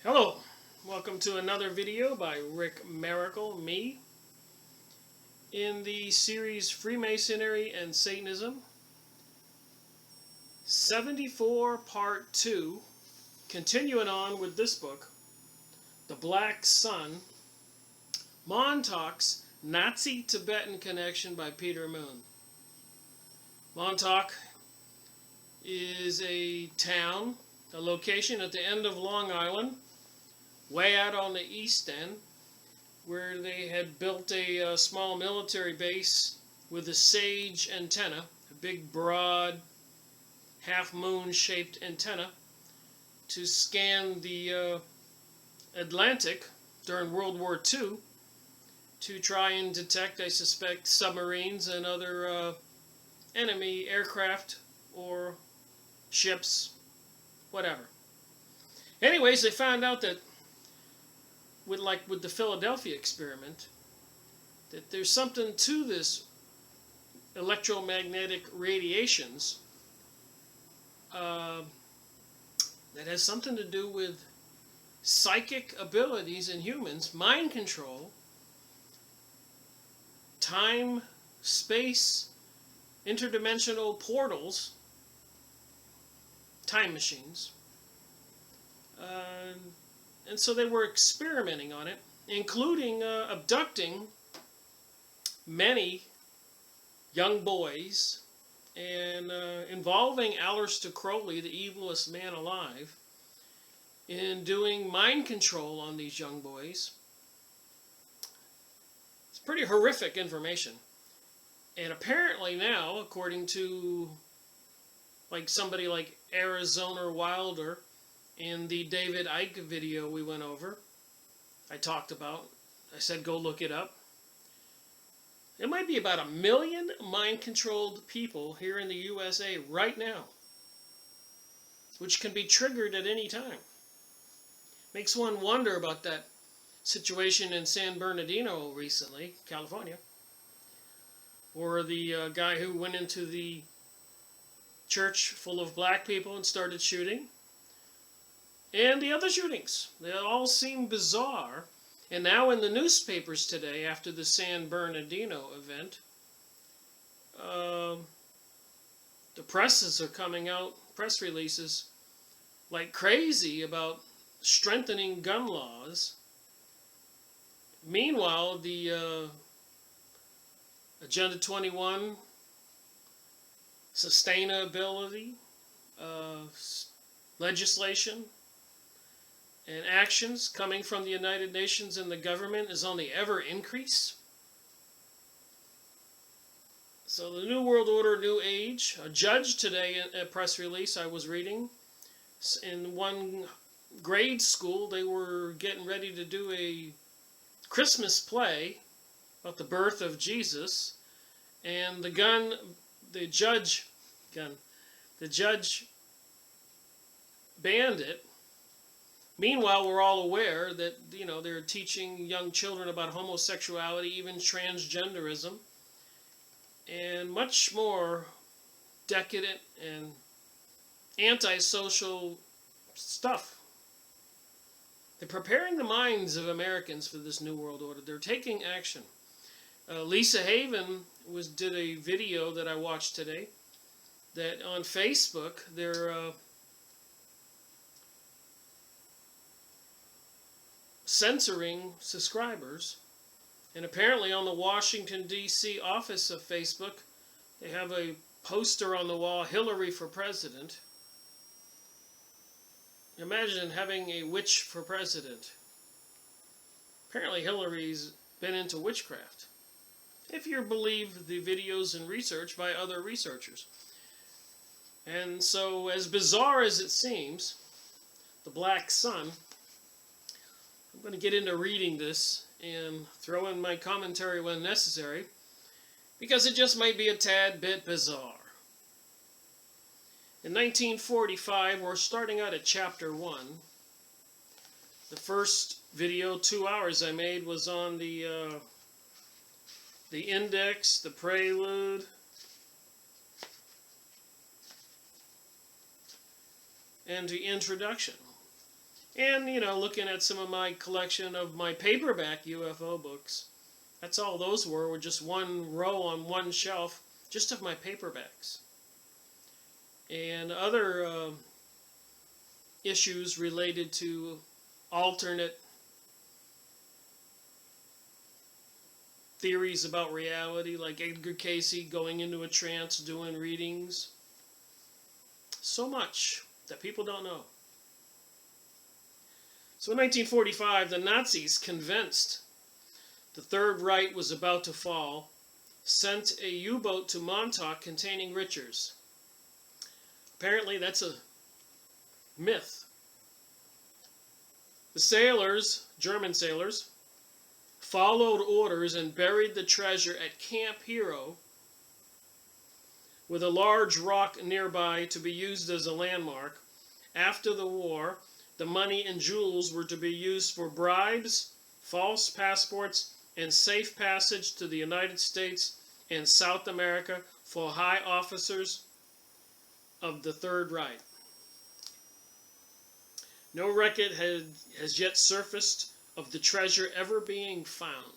Hello, welcome to another video by Rick Miracle, me, in the series Freemasonry and Satanism, 74 Part 2, continuing on with this book, The Black Sun, Montauk's Nazi-Tibetan Connection by Peter Moon. Montauk is a town, a location at the end of Long Island, way out on the east end, where they had built a small military base with a sage antenna, a big broad half-moon shaped antenna to scan the Atlantic during World War II to try and detect, I suspect, submarines and other enemy aircraft or ships, whatever. Anyways, they found out that with the Philadelphia experiment, that there's something to this electromagnetic radiations that has something to do with psychic abilities in humans, mind control, time, space, interdimensional portals, time machines. And so they were experimenting on it, including abducting many young boys and involving Aleister Crowley, the evilest man alive, in doing mind control on these young boys. It's pretty horrific information. And apparently now, according to somebody like Arizona Wilder, in the David Icke video we went over, I said go look it up. It might be about 1 million mind-controlled people here in the USA right now, which can be triggered at any time. Makes one wonder about that situation in San Bernardino recently, California, or the guy who went into the church full of black people and started shooting. And the other shootings, they all seem bizarre. And now in the newspapers today, after the San Bernardino event, the presses are coming out, press releases, like crazy about strengthening gun laws. Meanwhile, the Agenda 21, sustainability, legislation, and actions coming from the United Nations and the government is on the ever increase. So the New World Order, New Age, a judge today in a press release I was reading, in one grade school they were getting ready to do a Christmas play about the birth of Jesus, and the judge banned it. Meanwhile, we're all aware that, they're teaching young children about homosexuality, even transgenderism, and much more decadent and antisocial stuff. They're preparing the minds of Americans for this New World Order. They're taking action. Lisa Haven did a video that I watched today, that on Facebook, they're censoring subscribers, and apparently on the Washington D.C. office of Facebook they have a poster on the wall, Hillary for President. Imagine having a witch for president. Apparently Hillary's been into witchcraft, if you believe the videos and research by other researchers. And so, as bizarre as it seems, the Black Sun, I'm going to get into reading this and throw in my commentary when necessary, because it just might be a tad bit bizarre. In 1945, we're starting out at chapter 1. The first video, 2 hours I made, was on the index, the prelude, and the introduction. And, looking at some of my collection of my paperback UFO books, that's all those were just one row on one shelf, just of my paperbacks. And other issues related to alternate theories about reality, like Edgar Cayce going into a trance, doing readings. So much that people don't know. So in 1945, the Nazis, convinced the Third Reich was about to fall, sent a U-boat to Montauk containing Richards. Apparently that's a myth. The sailors, German sailors, followed orders and buried the treasure at Camp Hero, with a large rock nearby to be used as a landmark. After the war, the money and jewels were to be used for bribes, false passports, and safe passage to the United States and South America for high officers of the Third Reich. No record has yet surfaced of the treasure ever being found.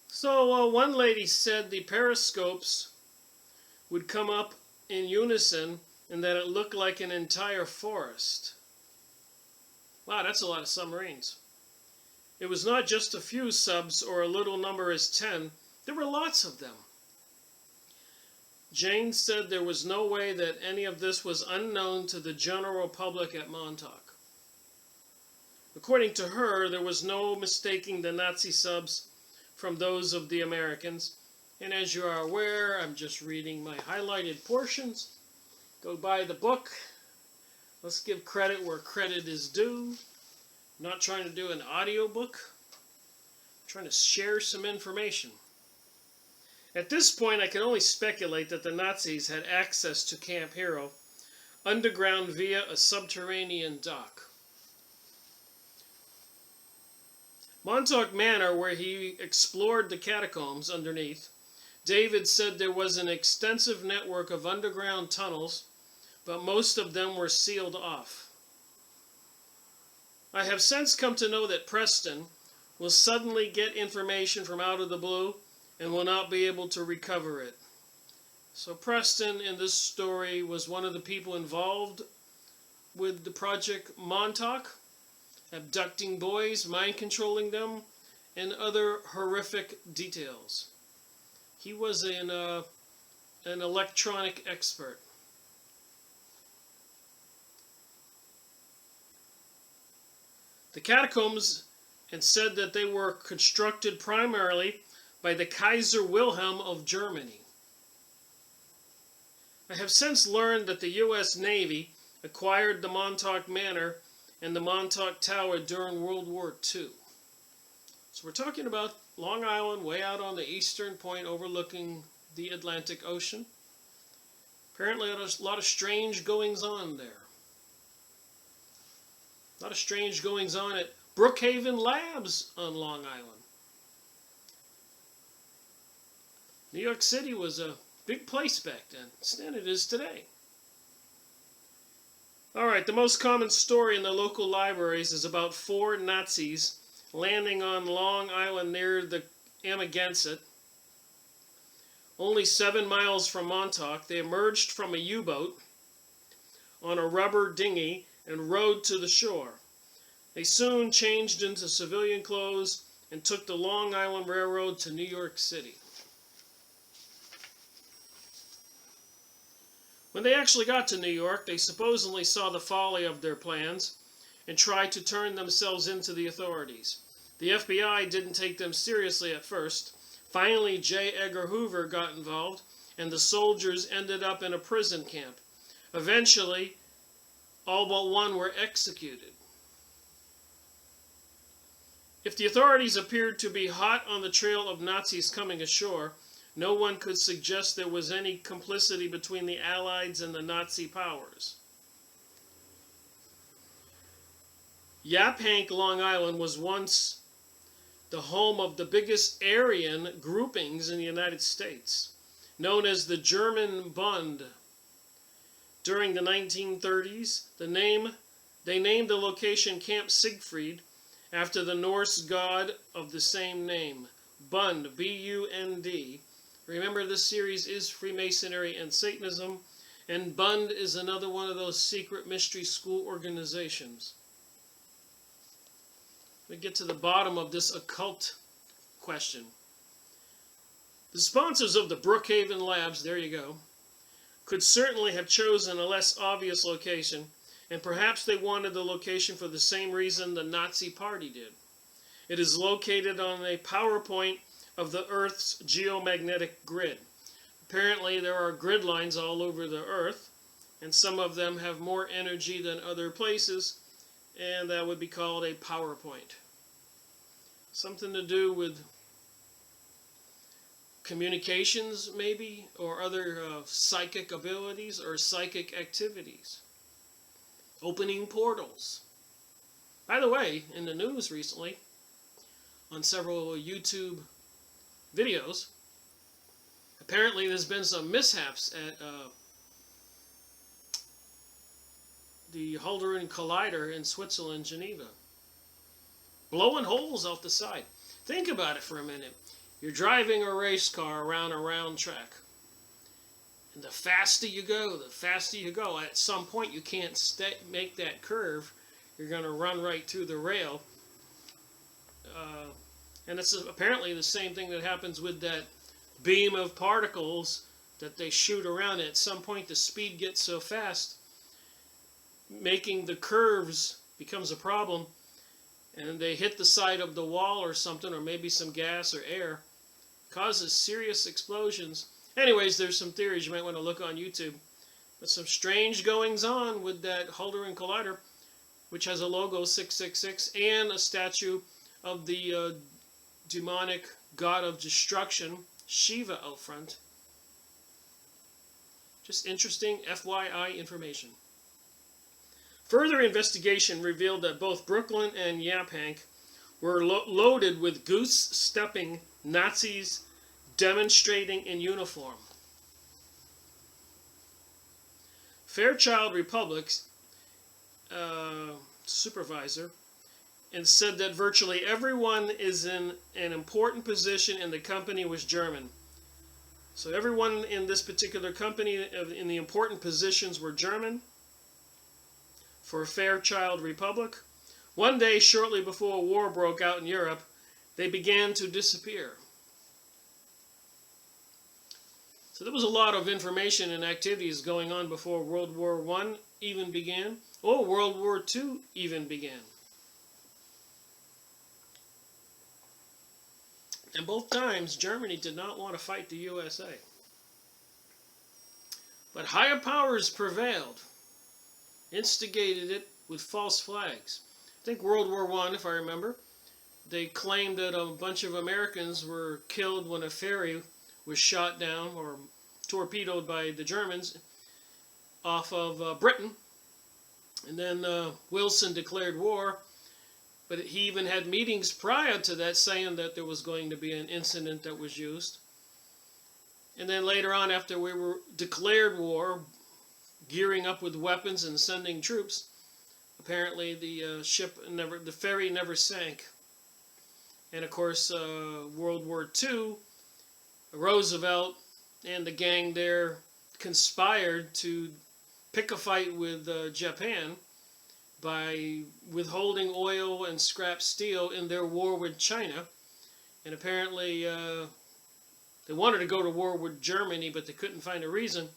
So one lady said the periscopes would come up in unison and that it looked like an entire forest. Wow, that's a lot of submarines. It was not just a few subs or a little number as 10. There were lots of them. Jane said there was no way that any of this was unknown to the general public at Montauk. According to her, there was no mistaking the Nazi subs from those of the Americans. And as you are aware, I'm just reading my highlighted portions. Go buy the book. Let's give credit where credit is due. I'm not trying to do an audiobook. I'm trying to share some information. At this point, I can only speculate that the Nazis had access to Camp Hero underground via a subterranean dock. Montauk Manor, where he explored the catacombs underneath, David said there was an extensive network of underground tunnels, but most of them were sealed off. I have since come to know that Preston will suddenly get information from out of the blue and will not be able to recover it. So Preston in this story was one of the people involved with the Project Montauk, abducting boys, mind controlling them, and other horrific details. He was an electronic expert. The catacombs, and said that they were constructed primarily by the Kaiser Wilhelm of Germany. I have since learned that the U.S. Navy acquired the Montauk Manor and the Montauk Tower during World War II. So we're talking about Long Island, way out on the eastern point overlooking the Atlantic Ocean. Apparently there's a lot of strange goings-on there. A lot of strange goings-on at Brookhaven Labs on Long Island. New York City was a big place back then, and it is today. Alright, the most common story in the local libraries is about 4 Nazis landing on Long Island near the Amagansett. Only 7 miles from Montauk, they emerged from a U-boat on a rubber dinghy and rowed to the shore. They soon changed into civilian clothes and took the Long Island Railroad to New York City. When they actually got to New York, they supposedly saw the folly of their plans and tried to turn themselves into the authorities. The FBI didn't take them seriously at first. Finally, J. Edgar Hoover got involved, and the soldiers ended up in a prison camp. Eventually, all but one were executed. If the authorities appeared to be hot on the trail of Nazis coming ashore, no one could suggest there was any complicity between the Allies and the Nazi powers. Yaphank, Long Island, was once the home of the biggest Aryan groupings in the United States, known as the German Bund. During the 1930s, they named the location Camp Siegfried after the Norse god of the same name, Bund, B-U-N-D. Remember, this series is Freemasonry and Satanism, and Bund is another one of those secret mystery school organizations. Let me get to the bottom of this occult question. The sponsors of the Brookhaven Labs, there you go, could certainly have chosen a less obvious location, and perhaps they wanted the location for the same reason the Nazi Party did. It is located on a power point of the Earth's geomagnetic grid. Apparently there are grid lines all over the Earth, and some of them have more energy than other places, and that would be called a power point. Something to do with communications, maybe, or other psychic abilities or psychic activities. Opening portals. By the way, in the news recently, on several YouTube videos, apparently there's been some mishaps at the Hadron Collider in Switzerland, Geneva. Blowing holes out the side. Think about it for a minute. You're driving a race car around a round track. And the faster you go, at some point you can't make that curve. You're going to run right through the rail. And it's apparently the same thing that happens with that beam of particles that they shoot around. At some point the speed gets so fast, making the curves becomes a problem, and they hit the side of the wall or something, or maybe some gas or air, causes serious explosions. Anyways, there's some theories you might want to look on YouTube. But some strange goings on with that Hadron Collider, which has a logo 666 and a statue of the demonic god of destruction, Shiva, out front. Just interesting FYI information. Further investigation revealed that both Brooklyn and Yaphank were loaded with goose-stepping Nazis demonstrating in uniform. Fairchild Republic's supervisor and said that virtually everyone is in an important position in the company was German. So everyone in this particular company in the important positions were German for Fairchild Republic. One day, shortly before war broke out in Europe, they began to disappear. So there was a lot of information and activities going on before World War I even began, or World War II even began. And both times, Germany did not want to fight the USA. But higher powers prevailed, instigated it with false flags. I think World War I, if I remember, they claimed that a bunch of Americans were killed when a ferry was shot down or torpedoed by the Germans off of Britain. And then Wilson declared war, but he even had meetings prior to that saying that there was going to be an incident that was used. And then later on, after we were declared war, gearing up with weapons and sending troops, apparently the ferry never sank. And of course, World War II, Roosevelt and the gang there conspired to pick a fight with Japan by withholding oil and scrap steel in their war with China. And apparently they wanted to go to war with Germany, but they couldn't find a reason.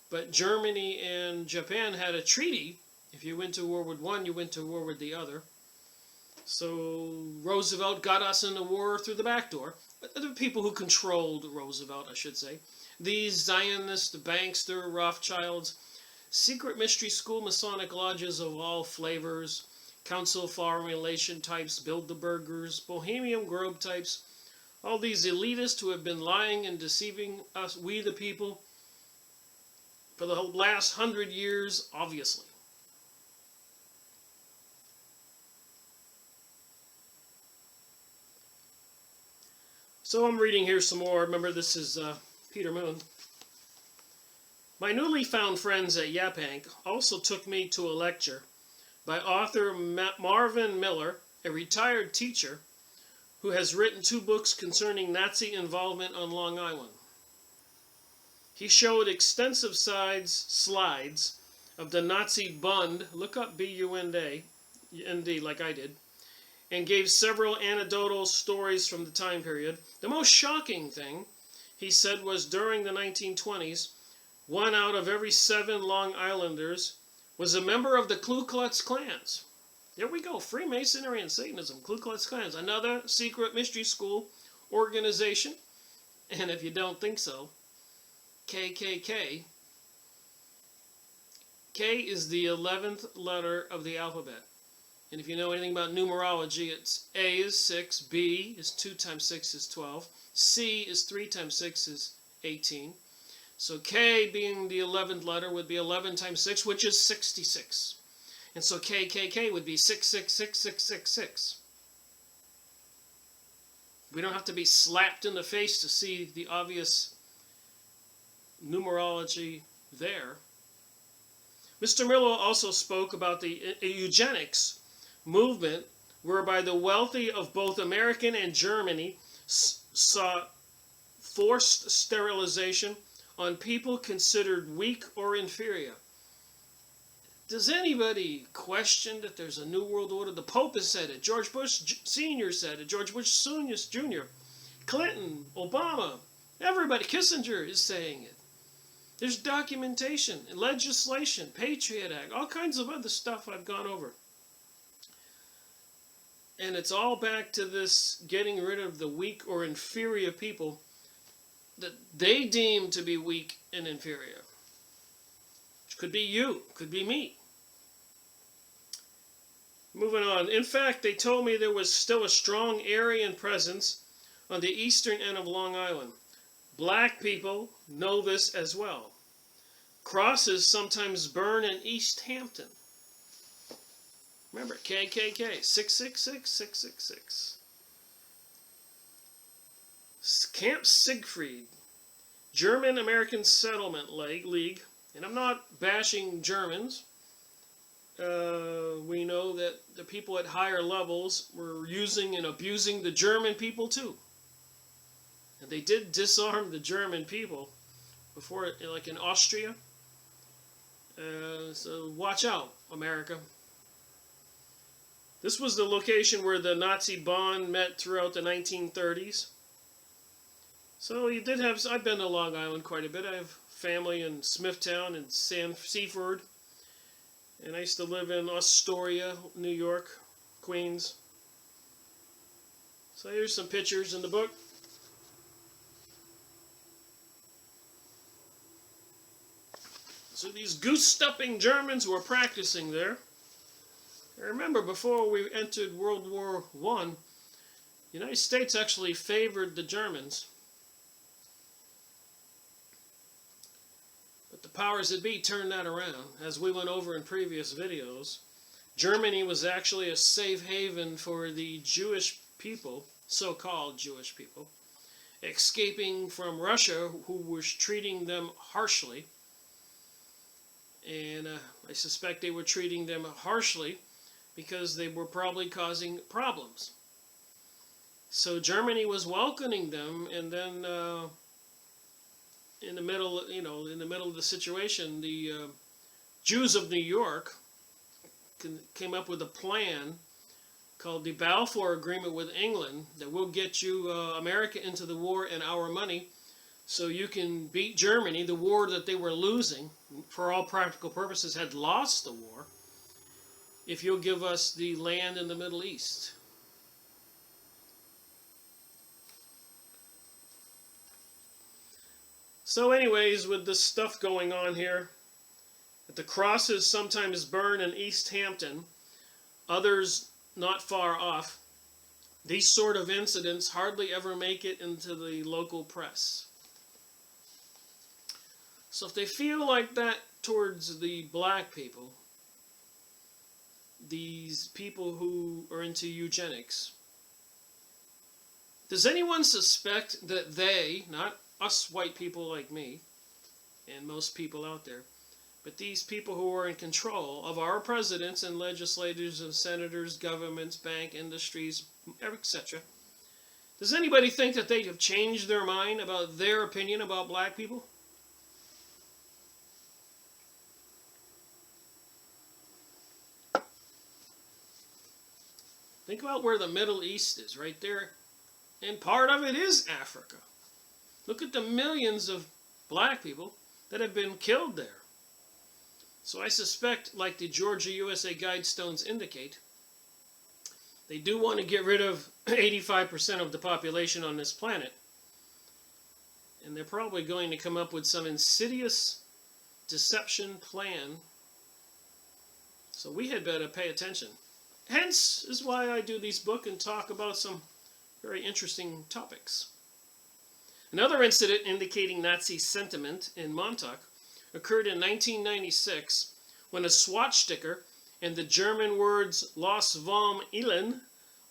But Germany and Japan had a treaty. If you went to war with one, you went to war with the other. So Roosevelt got us into war through the back door. The people who controlled Roosevelt, I should say. These Zionist, bankster, Rothschilds, secret mystery school Masonic lodges of all flavors, Council of Foreign Relation types, Bilderbergers, Bohemian Grove types, all these elitists who have been lying and deceiving us, we the people, for the last 100 years, obviously. So I'm reading here some more. Remember, this is Peter Moon. My newly found friends at Yaphank also took me to a lecture by author Marvin Miller, a retired teacher who has written 2 books concerning Nazi involvement on Long Island. He showed extensive slides of the Nazi Bund, look up B-U-N-D, like I did, and gave several anecdotal stories from the time period. The most shocking thing, he said, was during the 1920s, 1 out of every 7 Long Islanders was a member of the Ku Klux Klans. There we go, Freemasonry and Satanism, Ku Klux Klans, another secret mystery school organization. And if you don't think so, KKK. K is the 11th letter of the alphabet. And if you know anything about numerology, it's A is 6, B is 2 times 6 is 12, C is 3 times 6 is 18. So K, being the 11th letter, would be 11 times 6, which is 66. And so KKK would be 666666. We don't have to be slapped in the face to see the obvious numerology there. Mr. Miller also spoke about the eugenics movement, whereby the wealthy of both American and Germany saw forced sterilization on people considered weak or inferior. Does anybody question that there's a new world order? The Pope has said it. George Bush Sr. said it. George Bush Jr. Clinton, Obama, everybody, Kissinger is saying it. There's documentation, legislation, Patriot Act, all kinds of other stuff I've gone over. And it's all back to this getting rid of the weak or inferior people that they deem to be weak and inferior. Which could be you, could be me. Moving on. In fact, they told me there was still a strong Aryan presence on the eastern end of Long Island. Black people know this as well. Crosses sometimes burn in East Hampton. Remember, KKK, 666, 666. Camp Siegfried, German-American Settlement League, and I'm not bashing Germans. We know that the people at higher levels were using and abusing the German people too. And they did disarm the German people before, like in Austria. So watch out, America. This was the location where the Nazi Bund met throughout the 1930s. So you did have, I've been to Long Island quite a bit. I have family in Smithtown and Seaford. And I used to live in Astoria, New York, Queens. So here's some pictures in the book. So these goose-stepping Germans were practicing there. I remember before we entered World War I, the United States actually favored the Germans. But the powers that be turned that around. As we went over in previous videos, Germany was actually a safe haven for the Jewish people, so-called Jewish people, escaping from Russia, who was treating them harshly. And I suspect they were treating them harshly because they were probably causing problems. So Germany was welcoming them, and then in the middle of the situation, the Jews of New York came up with a plan called the Balfour Agreement with England that will get you America into the war and our money, so you can beat Germany, the war that they were losing, for all practical purposes had lost the war, if you'll give us the land in the Middle East. So anyways, with this stuff going on here, the crosses sometimes burn in East Hampton, others not far off. These sort of incidents hardly ever make it into the local press. So if they feel like that towards the black people, these people who are into eugenics, does anyone suspect that they, not us white people like me, and most people out there. But these people who are in control of our presidents and legislators and senators, governments, bank industries, etc. Does anybody think that they have changed their mind about their opinion about black people? Think about where the Middle East is, right there. And part of it is Africa. Look at the millions of black people that have been killed there. So I suspect, like the Georgia USA Guidestones indicate, they do want to get rid of 85% of the population on this planet. And they're probably going to come up with some insidious deception plan. So we had better pay attention. Hence is why I do these books and talk about some very interesting topics. Another incident indicating Nazi sentiment in Montauk occurred in 1996 when a swastika and the German words Los vom Elend,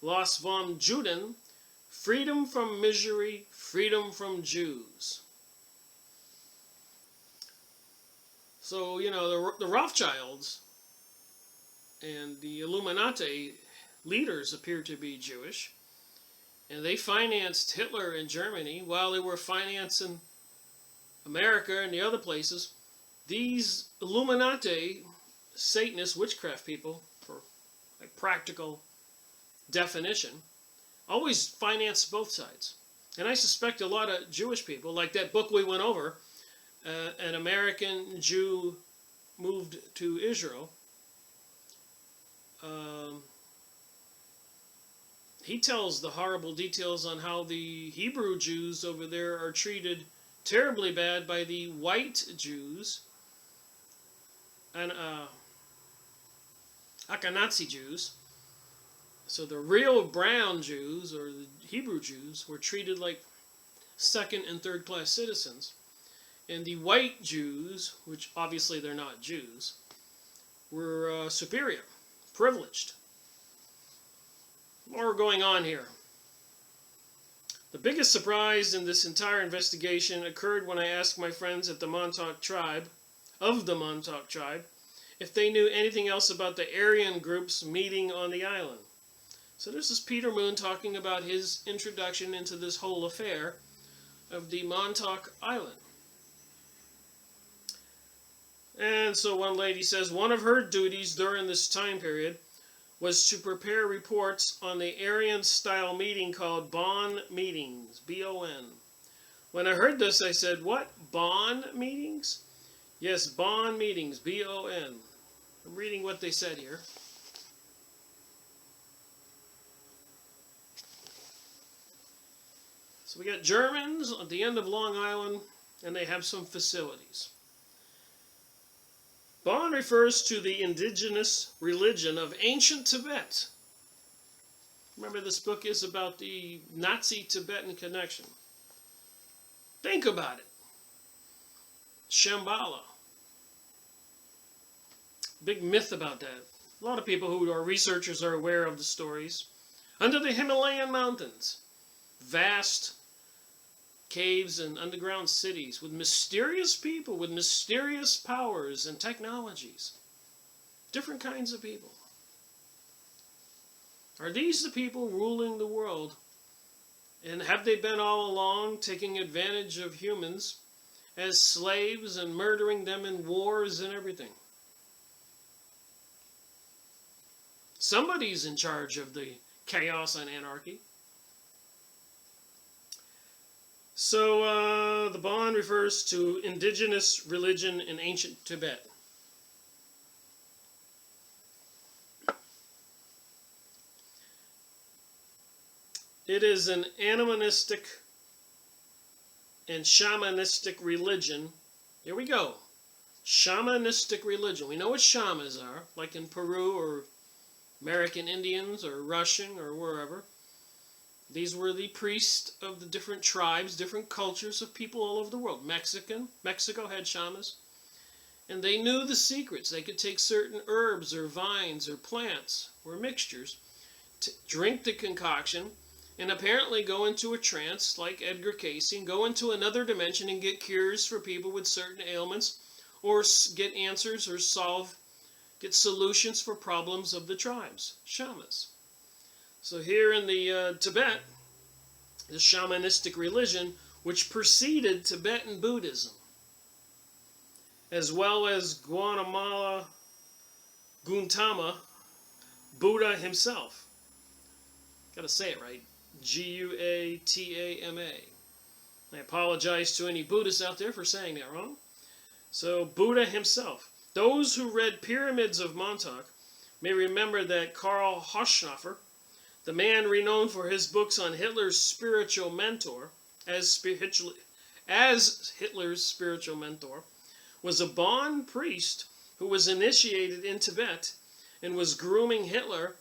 Los vom Juden, freedom from misery, freedom from Jews. So, you know, the Rothschilds and the Illuminati leaders appear to be Jewish, and they financed Hitler in Germany while they were financing America and the other places. These Illuminati, Satanist witchcraft people, for a practical definition, always finance both sides. And I suspect a lot of Jewish people, like that book we went over, an American Jew moved to Israel. He tells the horrible details on how the Hebrew Jews over there are treated terribly bad by the white Jews and Ashkenazi Jews. So the real brown Jews, or the Hebrew Jews, were treated like second and third class citizens. And the white Jews, which obviously they're not Jews, were superior, privileged. More going on here. The biggest surprise in this entire investigation occurred when I asked my friends at the Montauk tribe, if they knew anything else about the Aryan groups meeting on the island. So this is Peter Moon talking about his introduction into this whole affair of the Montauk Island. And so one lady says one of her duties during this time period was to prepare reports on the Aryan-style meeting called Bonn meetings, B-O-N. When I heard this, I said, what? Bonn meetings? Yes, Bonn meetings, B-O-N. I'm reading what they said here. So we got Germans at the end of Long Island, and they have some facilities. Bonn refers to the indigenous religion of ancient Tibet. Remember, this book is about the Nazi-Tibetan connection. Think about it. Shambhala. Big myth about that. A lot of people who are researchers are aware of the stories. Under the Himalayan mountains, vast caves and underground cities with mysterious people, with mysterious powers and technologies. Different kinds of people. Are these the people ruling the world? And have they been all along taking advantage of humans as slaves and murdering them in wars and everything? Somebody's in charge of the chaos and anarchy. So the Bonn refers to indigenous religion in ancient Tibet. It is an animistic and shamanistic religion. Here we go. Shamanistic religion. We know what shamans are, like in Peru or American Indians or Russian or wherever. These were the priests of the different tribes, different cultures of people all over the world. Mexico had shamans. And they knew the secrets. They could take certain herbs or vines or plants or mixtures, to drink the concoction, and apparently go into a trance like Edgar Cayce, and go into another dimension and get cures for people with certain ailments, or get answers or get solutions for problems of the tribes, shamans. So here in the Tibet, the shamanistic religion, which preceded Tibetan Buddhism, as well as Gautama Buddha himself. Gotta say it right. Guatama. I apologize to any Buddhists out there for saying that wrong. So Buddha himself. Those who read Pyramids of Montauk may remember that Karl Haushofer, the man renowned for his books on Hitler's spiritual mentor, as Hitler's spiritual mentor, was a Bon priest who was initiated in Tibet and was grooming Hitler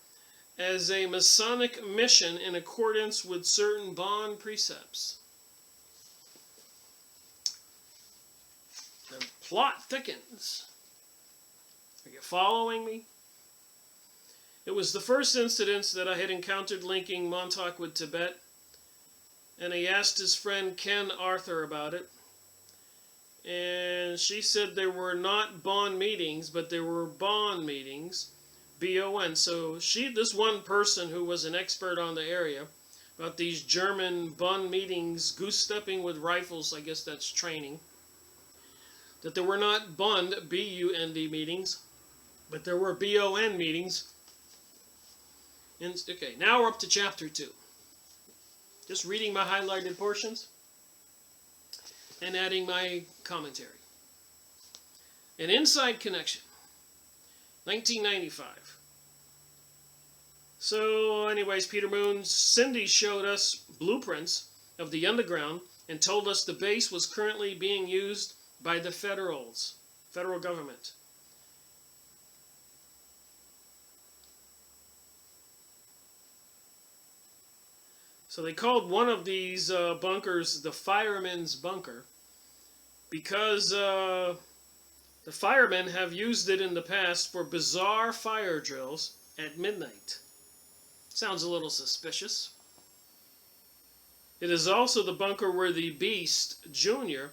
as a Masonic mission in accordance with certain Bon precepts. The plot thickens. Are you following me? It was the first incident that I had encountered linking Montauk with Tibet, and he asked his friend Ken Arthur about it. And she said there were not Bon meetings, but there were Bon meetings, B-O-N. So this one person who was an expert on the area about these German Bon meetings, goose-stepping with rifles, I guess that's training, that there were not Bund, B-U-N-D meetings, but there were B-O-N meetings. And, okay, now we're up to chapter 2. Just reading my highlighted portions and adding my commentary. An Inside Connection, 1995. So anyways, Peter Moon, Cindy showed us blueprints of the underground and told us the base was currently being used by the federal government. So they called one of these bunkers the fireman's bunker because the firemen have used it in the past for bizarre fire drills at midnight. Sounds a little suspicious. It is also the bunker where the Beast, Jr.,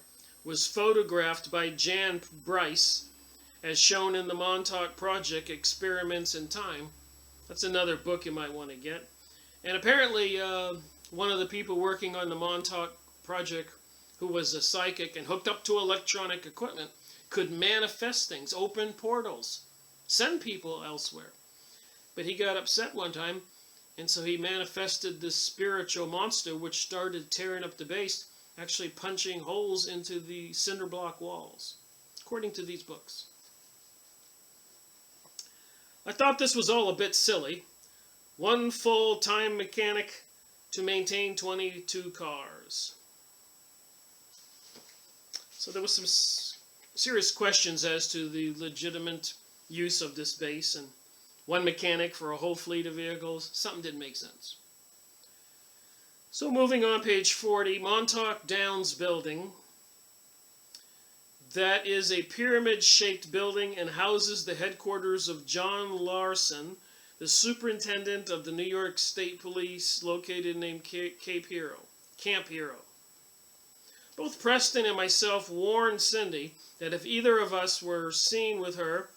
was photographed by Jan Bryce, as shown in the Montauk Project, Experiments in Time. That's another book you might want to get. And apparently, one of the people working on the Montauk Project, who was a psychic and hooked up to electronic equipment, could manifest things, open portals, send people elsewhere. But he got upset one time, and so he manifested this spiritual monster which started tearing up the base, actually punching holes into the cinder block walls, according to these books. I thought this was all a bit silly. One full-time mechanic to maintain 22 cars. So there was some serious questions as to the legitimate use of this base, and one mechanic for a whole fleet of vehicles. Something didn't make sense. So moving on, page 40, Montauk Downs Building. That is a pyramid-shaped building and houses the headquarters of John Larson, the superintendent of the New York State Police, located named Camp Hero. Both Preston and myself warned Cindy that if either of us were seen with her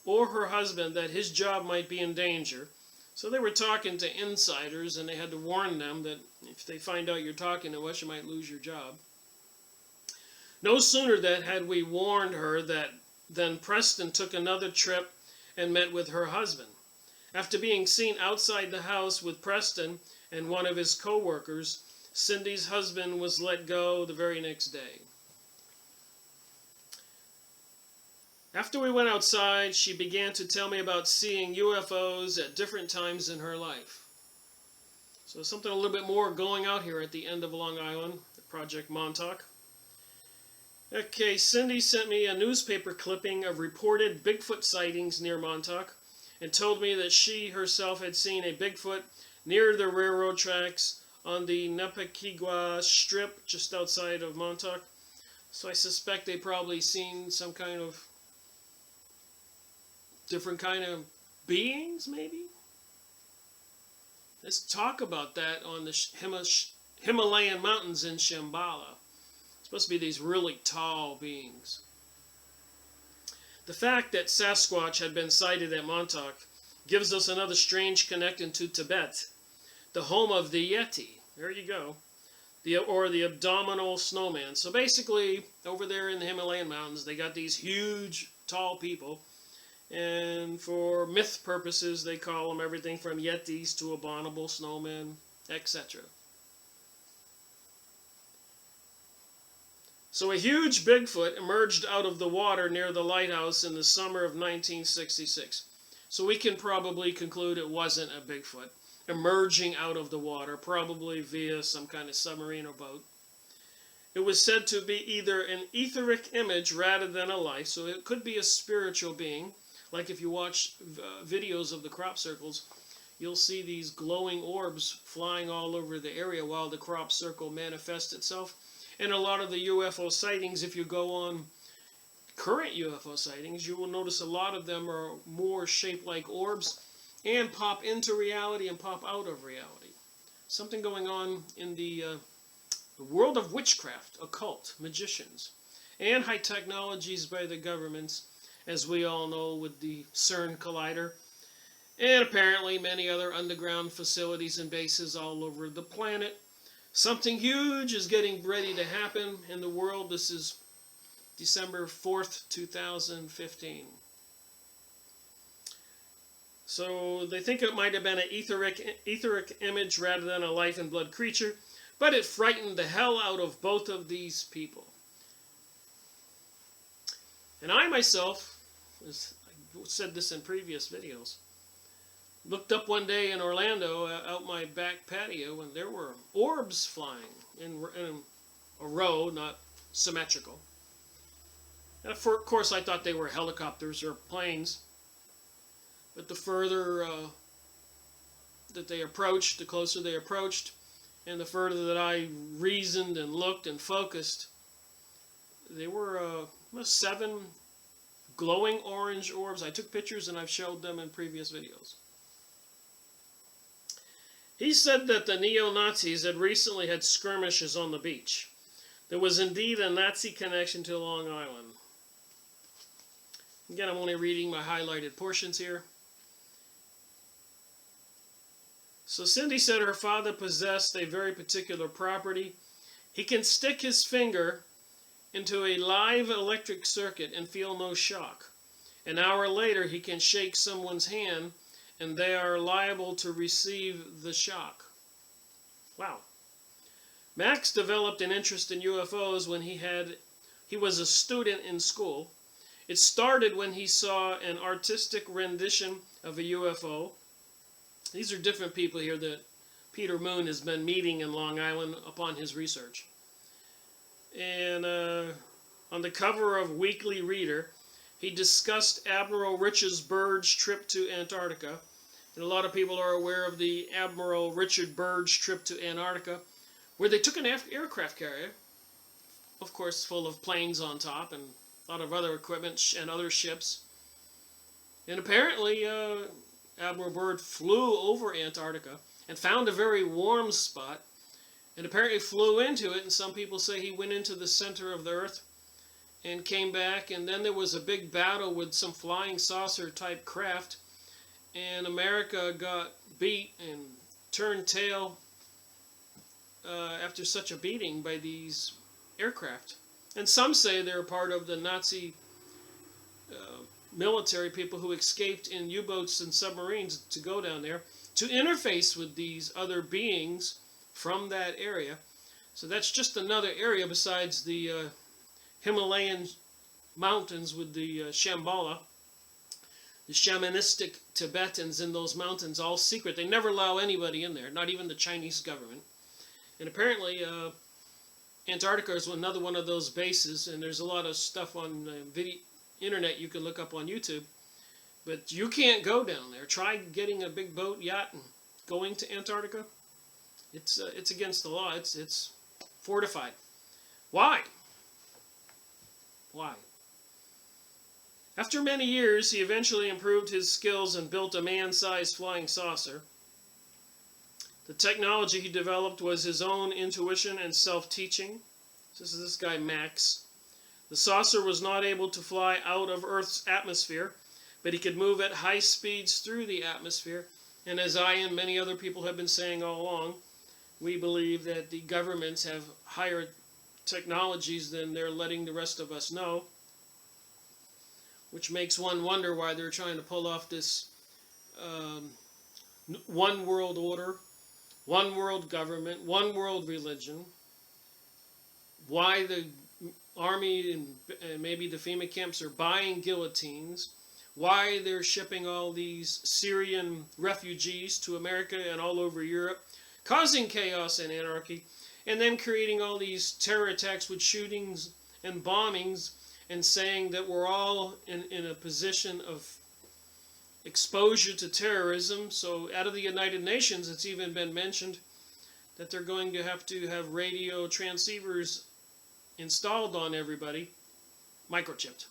or her husband, that his job might be in danger. So they were talking to insiders, and they had to warn them that if they find out you're talking to us, you might lose your job. No sooner had we warned her than Preston took another trip and met with her husband. After being seen outside the house with Preston and one of his co-workers, Cindy's husband was let go the very next day. After we went outside, she began to tell me about seeing UFOs at different times in her life. So something a little bit more going out here at the end of Long Island, the Project Montauk. Okay, Cindy sent me a newspaper clipping of reported Bigfoot sightings near Montauk and told me that she herself had seen a Bigfoot near the railroad tracks on the Nepequigua Strip just outside of Montauk. So I suspect they probably seen some kind of different kind of beings, maybe? Let's talk about that on the Himalayan mountains in Shambhala. It's supposed to be these really tall beings. The fact that Sasquatch had been sighted at Montauk gives us another strange connection to Tibet, the home of the Yeti. There you go. Or the abdominal snowman. So basically, over there in the Himalayan mountains, they got these huge, tall people. And for myth purposes, they call them everything from Yetis to abominable snowmen, etc. So a huge Bigfoot emerged out of the water near the lighthouse in the summer of 1966. So we can probably conclude it wasn't a Bigfoot emerging out of the water, probably via some kind of submarine or boat. It was said to be either an etheric image rather than a life, so it could be a spiritual being. Like if you watch videos of the crop circles, you'll see these glowing orbs flying all over the area while the crop circle manifests itself. And a lot of the UFO sightings, if you go on current UFO sightings, you will notice a lot of them are more shaped like orbs and pop into reality and pop out of reality. Something going on in the world of witchcraft, occult, magicians, and high technologies by the governments, as we all know with the CERN collider, and apparently many other underground facilities and bases all over the planet. Something huge is getting ready to happen in the world. This is December 4th, 2015. So they think it might have been an etheric image rather than a life and blood creature, but it frightened the hell out of both of these people. And I myself, as I said this in previous videos, looked up one day in Orlando out my back patio and there were orbs flying in a row, not symmetrical. And of course I thought they were helicopters or planes. But the further that they approached, the closer they approached, and the further that I reasoned and looked and focused, they were 7 glowing orange orbs. I took pictures and I've showed them in previous videos. He said that the neo-Nazis had recently had skirmishes on the beach. There was indeed a Nazi connection to Long Island. Again, I'm only reading my highlighted portions here. So Cindy said her father possessed a very particular property. He can stick his finger into a live electric circuit and feel no shock. An hour later, he can shake someone's hand and they are liable to receive the shock. Wow. Max developed an interest in UFOs when he was a student in school. It started when he saw an artistic rendition of a UFO. These are different people here that Peter Moon has been meeting in Long Island upon his research. And on the cover of Weekly Reader, he discussed Admiral Richard Byrd's trip to Antarctica. And a lot of people are aware of the Admiral Richard Byrd's trip to Antarctica, where they took an aircraft carrier, of course full of planes on top and a lot of other equipment and other ships. And apparently Admiral Byrd flew over Antarctica and found a very warm spot and apparently flew into it, and some people say he went into the center of the earth and came back, and then there was a big battle with some flying saucer type craft, and America got beat and turned tail after such a beating by these aircraft. And some say they're part of the Nazi military people who escaped in U-boats and submarines to go down there to interface with these other beings from that area. So that's just another area besides the Himalayan mountains with the Shambhala. The shamanistic Tibetans in those mountains, all secret. They never allow anybody in there, not even the Chinese government. And apparently Antarctica is another one of those bases, and there's a lot of stuff on internet you can look up on YouTube. But you can't go down there. Try getting a big boat, yacht, and going to Antarctica. It's against the law. It's fortified. Why? Why? After many years, he eventually improved his skills and built a man-sized flying saucer. The technology he developed was his own intuition and self-teaching. This is this guy, Max. The saucer was not able to fly out of Earth's atmosphere, but he could move at high speeds through the atmosphere. And as I and many other people have been saying all along, we believe that the governments have higher technologies than they're letting the rest of us know, which makes one wonder why they're trying to pull off this one world order, one world government, one world religion, why the army and maybe the FEMA camps are buying guillotines, why they're shipping all these Syrian refugees to America and all over Europe, causing chaos and anarchy, and then creating all these terror attacks with shootings and bombings, and saying that we're all in a position of exposure to terrorism. So out of the United Nations, it's even been mentioned that they're going to have radio transceivers installed on everybody, microchipped,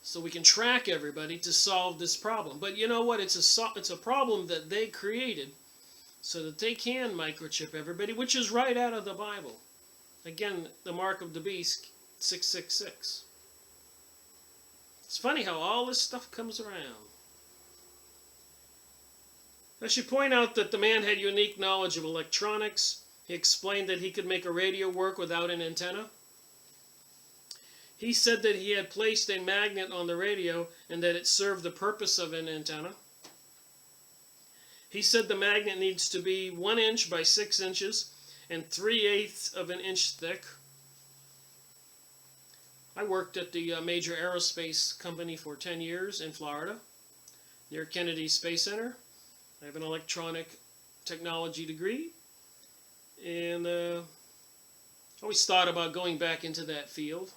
so we can track everybody to solve this problem. But you know what? It's a problem that they created so that they can microchip everybody, which is right out of the Bible. Again, the mark of the beast, 666. It's funny how all this stuff comes around. I should point out that the man had unique knowledge of electronics. He explained that he could make a radio work without an antenna. He said that he had placed a magnet on the radio and that it served the purpose of an antenna. He said the magnet needs to be 1 inch by 6 inches and 3/8 of an inch thick. I worked at the major aerospace company for 10 years in Florida, near Kennedy Space Center. I have an electronic technology degree, and always thought about going back into that field.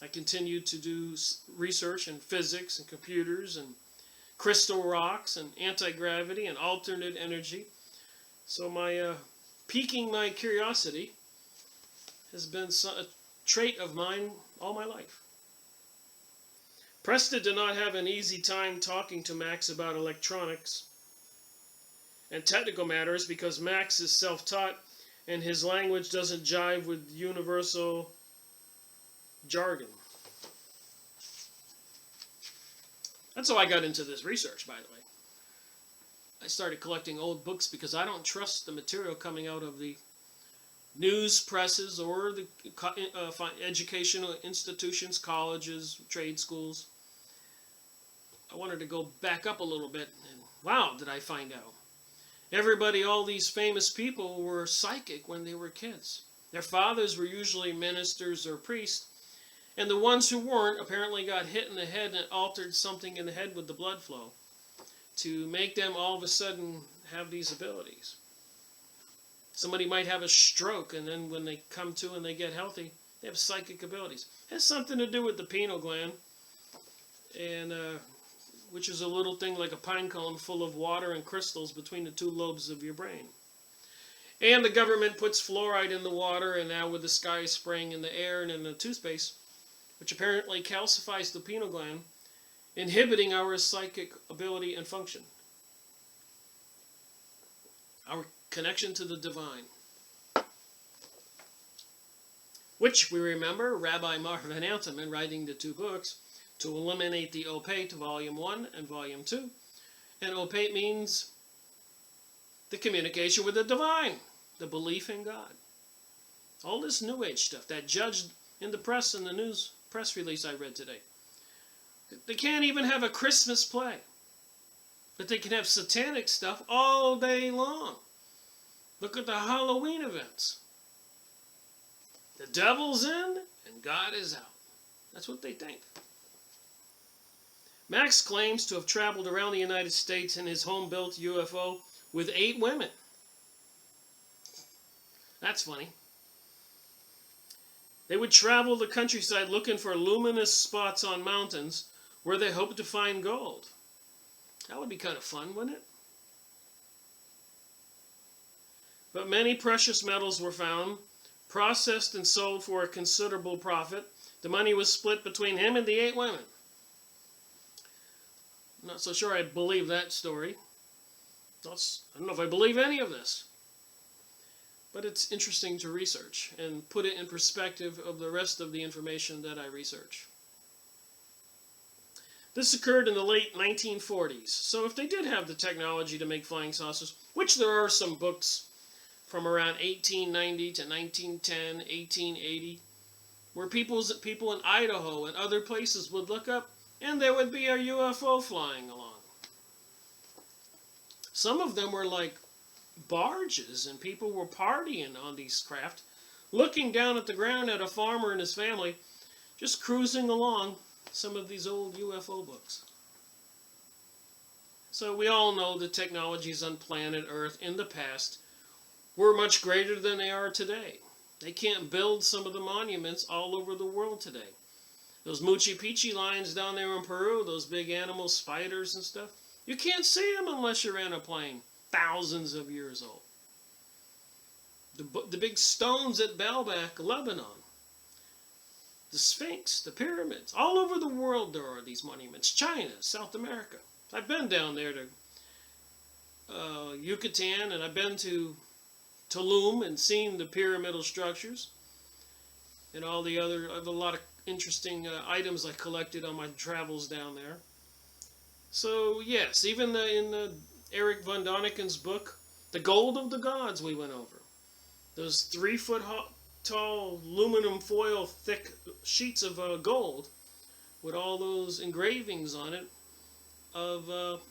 I continued to do research in physics and computers and crystal rocks and anti-gravity and alternate energy. So my piquing my curiosity has been a trait of mine all my life. Preston did not have an easy time talking to Max about electronics and technical matters because Max is self-taught and his language doesn't jive with universal jargon. That's how I got into this research, by the way. I started collecting old books because I don't trust the material coming out of the news presses or the educational institutions, colleges, trade schools. I wanted to go back up a little bit, and wow, did I find out. Everybody, all these famous people were psychic when they were kids. Their fathers were usually ministers or priests, and the ones who weren't apparently got hit in the head and altered something in the head with the blood flow to make them all of a sudden have these abilities. Somebody might have a stroke, and then when they come to and they get healthy, they have psychic abilities. It has something to do with the pineal gland, and which is a little thing like a pine cone full of water and crystals between the two lobes of your brain. And the government puts fluoride in the water, and now with the sky spraying in the air and in the toothpaste, which apparently calcifies the pineal gland, inhibiting our psychic ability and function. Our connection to the divine. Which we remember Rabbi Marvin Antelman writing the 2 books to eliminate the opate, Volume 1 and Volume 2. And opate means the communication with the divine, the belief in God. All this New Age stuff that judged in the press, in the news press release I read today. They can't even have a Christmas play, but they can have satanic stuff all day long. Look at the Halloween events. The devil's in and God is out. That's what they think. Max claims to have traveled around the United States in his home-built UFO with 8 women. That's funny. They would travel the countryside looking for luminous spots on mountains where they hoped to find gold. That would be kind of fun, wouldn't it? But many precious metals were found, processed and sold for a considerable profit. The money was split between him and the 8 women. I'm not so sure I believe that story. I don't know if I believe any of this. But it's interesting to research and put it in perspective of the rest of the information that I research. This occurred in the late 1940s. So if they did have the technology to make flying saucers, which there are some books from around 1890 to 1910, 1880, where people in Idaho and other places would look up and there would be a UFO flying along. Some of them were like barges, and people were partying on these craft, looking down at the ground at a farmer and his family, just cruising along some of these old UFO books. So we all know the technologies on planet Earth in the past were much greater than they are today. They can't build some of the monuments all over the world today. Those Machu Picchu lines down there in Peru, those big animal spiders and stuff, you can't see them unless you're in a plane. Thousands of years old. The big stones at Baalbek, Lebanon. The Sphinx, the pyramids. All over the world there are these monuments. China, South America. I've been down there to Yucatan, and I've been to Tulum and seen the pyramidal structures. And all the other, I have a lot of interesting items I collected on my travels down there. So yes, even in Eric von Daniken's book, The Gold of the Gods, we went over. Those 3-foot tall aluminum foil thick sheets of gold with all those engravings on it of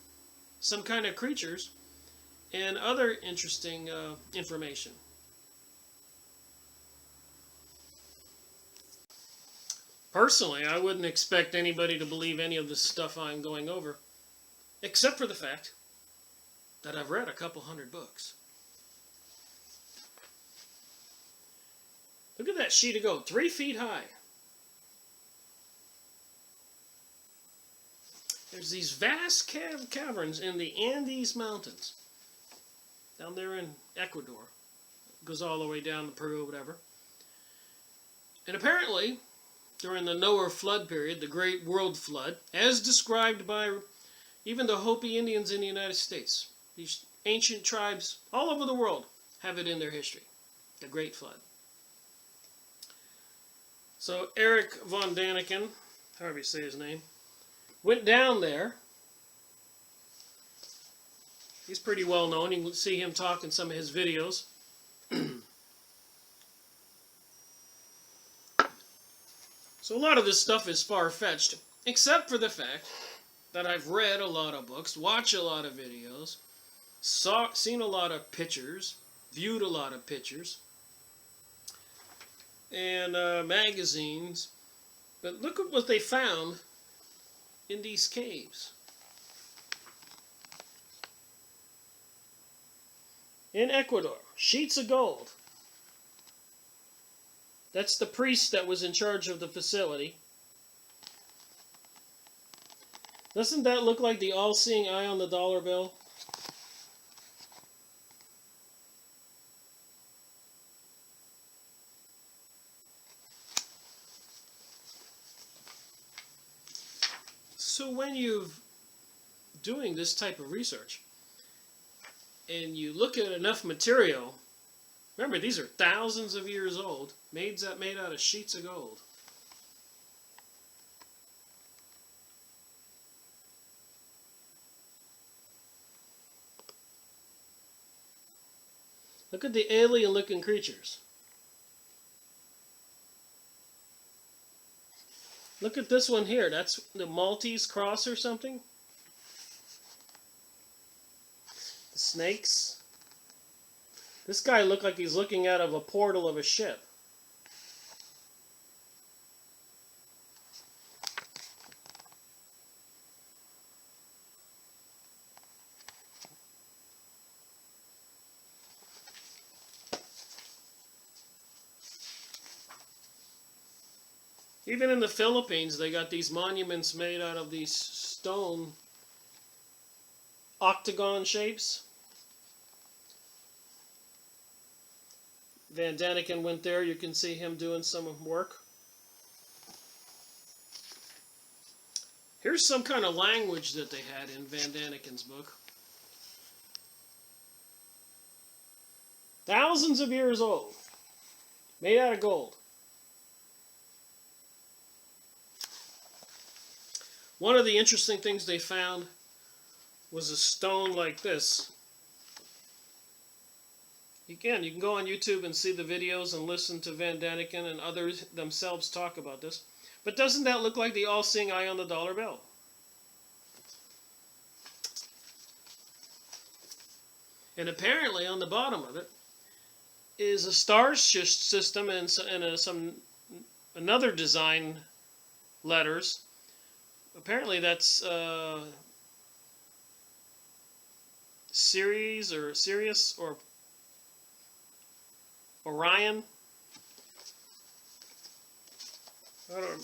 some kind of creatures and other interesting information. Personally, I wouldn't expect anybody to believe any of this stuff I'm going over, except for the fact that I've read a couple hundred books. Look at that sheet of gold, 3 feet high. There's these vast caverns in the Andes Mountains, down there in Ecuador. It goes all the way down to Peru, whatever. And apparently, during the Noah flood period, the Great World Flood, as described by even the Hopi Indians in the United States, these ancient tribes all over the world have it in their history, the Great Flood. So Eric von Daniken, however you say his name, went down there. He's pretty well known. You can see him talk in some of his videos. So a lot of this stuff is far-fetched, except for the fact that I've read a lot of books, watched a lot of videos, seen a lot of pictures, viewed a lot of pictures, and magazines. But look at what they found in these caves. In Ecuador, sheets of gold. That's the priest that was in charge of the facility. Doesn't that look like the all-seeing eye on the dollar bill? So when you're doing this type of research, and you look at enough material, remember these are thousands of years old, made out of sheets of gold. Look at the alien-looking creatures. Look at this one here. That's the Maltese cross or something. The snakes. This guy looked like he's looking out of a portal of a ship. Even in the Philippines, they got these monuments made out of these stone octagon shapes. Van Daniken went there. You can see him doing some work. Here's some kind of language that they had in Van Daniken's book. Thousands of years old. Made out of gold. One of the interesting things they found was a stone like this. Again, you can go on YouTube and see the videos and listen to Van Daniken and others themselves talk about this. But doesn't that look like the all-seeing eye on the dollar bill? And apparently on the bottom of it is a star system and some another design letters. Apparently that's Sirius or Orion.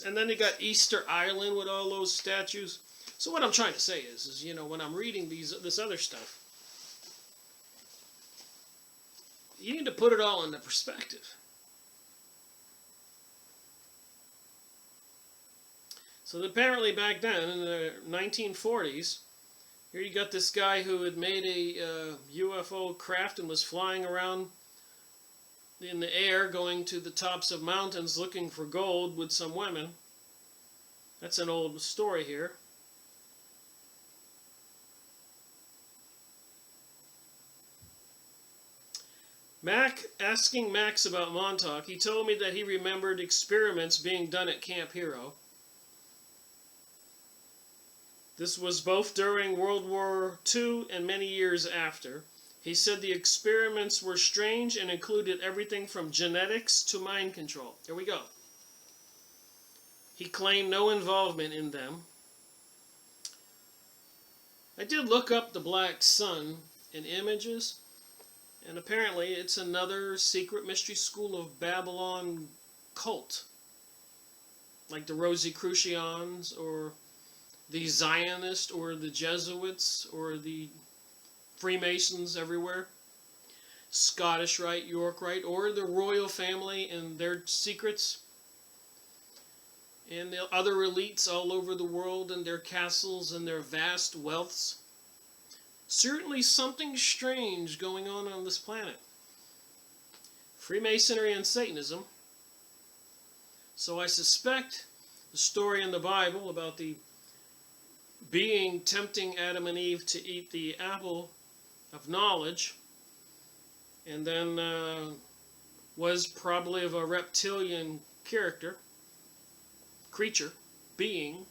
And then you got Easter Island with all those statues. So what I'm trying to say is you know, when I'm reading this other stuff, you need to put it all into perspective. So apparently back then, in the 1940s, here you got this guy who had made a UFO craft and was flying around in the air, going to the tops of mountains looking for gold with some women. That's an old story here. Asking Max about Montauk, he told me that he remembered experiments being done at Camp Hero. This was both during World War II and many years after. He said the experiments were strange and included everything from genetics to mind control. Here we go. He claimed no involvement in them. I did look up the Black Sun in images, and apparently it's another secret mystery school of Babylon cult, like the Rosicrucians or the Zionists or the Jesuits or the Freemasons everywhere, Scottish Rite, York Rite, or the royal family and their secrets, and the other elites all over the world and their castles and their vast wealths. Certainly something strange going on this planet. Freemasonry and Satanism. So I suspect the story in the Bible about the being tempting Adam and Eve to eat the apple of knowledge, and then was probably of a reptilian creature, being.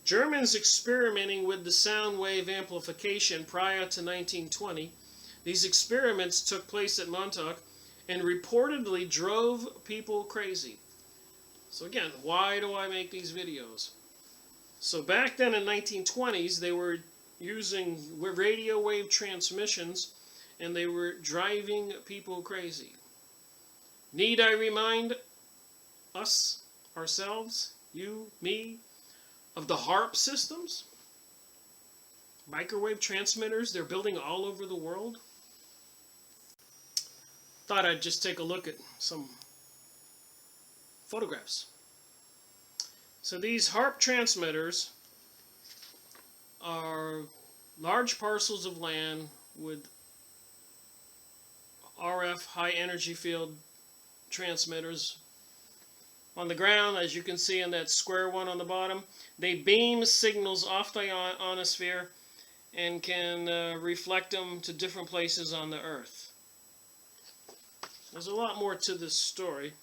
Germans experimenting with the sound wave amplification prior to 1920. These experiments took place at Montauk and reportedly drove people crazy. So again, why do I make these videos? So back then in 1920s, they were using radio wave transmissions, and they were driving people crazy. Need I remind us, ourselves, you, me, of the HARP systems? Microwave transmitters they're building all over the world? Thought I'd just take a look at some photographs. So these HARP transmitters are large parcels of land with RF high energy field transmitters on the ground, as you can see in that square one on the bottom. They beam signals off the ionosphere and can reflect them to different places on the Earth. There's a lot more to this story.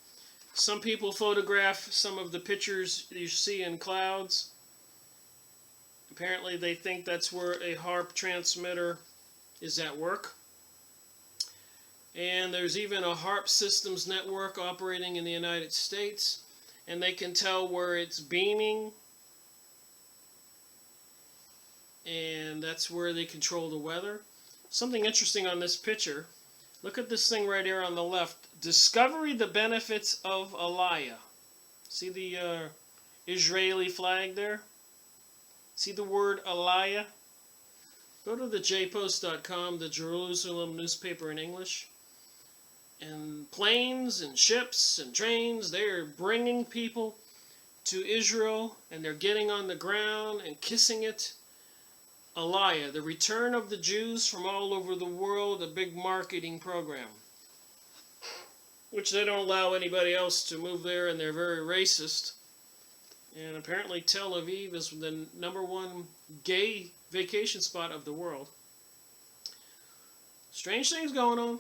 Some people photograph some of the pictures you see in clouds. Apparently they think that's where a HARP transmitter is at work. And there's even a HARP systems network operating in the United States, and they can tell where it's beaming, and that's where they control the weather. Something interesting on this picture, look at this thing right here on the left. Discovery the benefits of Aliyah. See the Israeli flag there? See the word Aliyah? Go to the jpost.com, the Jerusalem newspaper in English. And planes and ships and trains, they're bringing people to Israel, and they're getting on the ground and kissing it Aliyah, the return of the Jews from all over the world, a big marketing program, which they don't allow anybody else to move there, and they're very racist. And apparently Tel Aviv is the #1 gay vacation spot of the world. Strange things going on.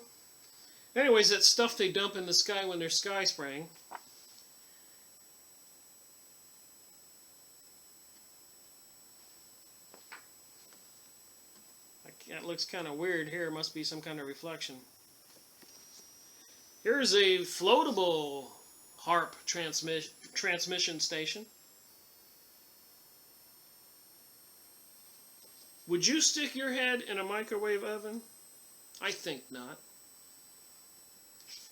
Anyways, that stuff they dump in the sky when they're sky spraying. That looks kind of weird here. Must be some kind of reflection. Here's a floatable HARP transmission station. Would you stick your head in a microwave oven? I think not.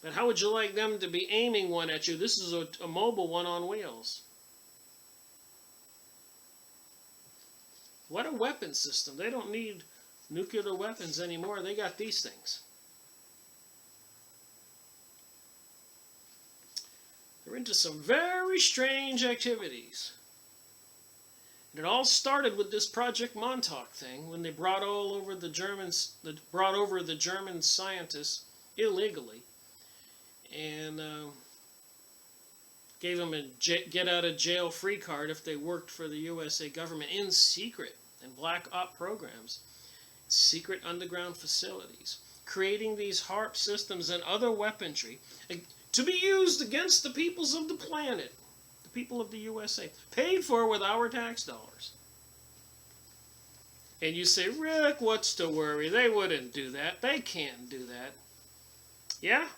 But how would you like them to be aiming one at you? This is a mobile one on wheels. What a weapon system. They don't need nuclear weapons anymore. They got these things. They're into some very strange activities. And it all started with this Project Montauk thing when they brought over the German scientists illegally and gave them a get out of jail free card if they worked for the USA government in secret in black op programs, secret underground facilities, creating these HARP systems and other weaponry to be used against the peoples of the planet, the people of the USA, paid for with our tax dollars. And you say, Rick, what's to worry? They wouldn't do that. They can't do that. Yeah?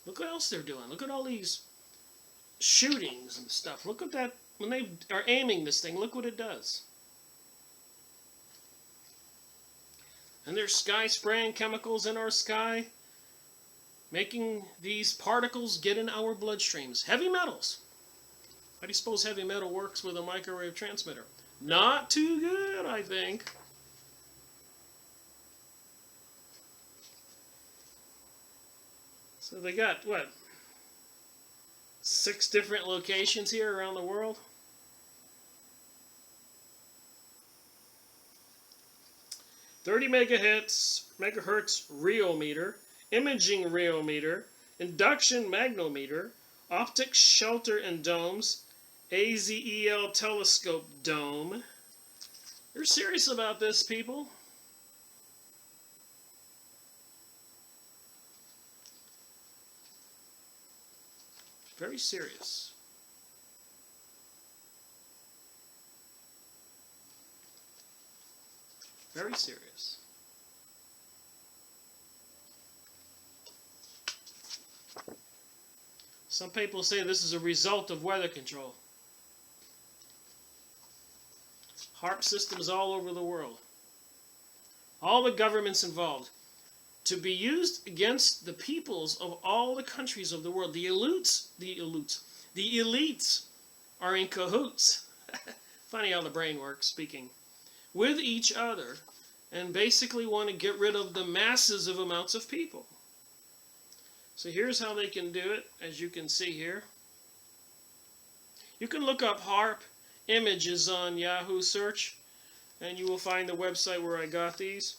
Look what else they're doing. Look at all these shootings and stuff. Look at that. When they are aiming this thing, look what it does. And they're sky spraying chemicals in our sky, making these particles get in our bloodstreams. Heavy metals. How do you suppose heavy metal works with a microwave transmitter? Not too good, I think. So they got, what, 6 different locations here around the world? megahertz rheometer, imaging rheometer, induction magnometer, optic shelter and domes, AZEL telescope dome. They're serious about this, people. Very serious. Very serious. Some people say this is a result of weather control. HARP systems all over the world. All the governments involved. To be used against the peoples of all the countries of the world. The elites are in cahoots. Funny how the brain works, speaking. With each other, and basically want to get rid of the masses of amounts of people. So here's how they can do it, as you can see here. You can look up HARP images on Yahoo search, and you will find the website where I got these.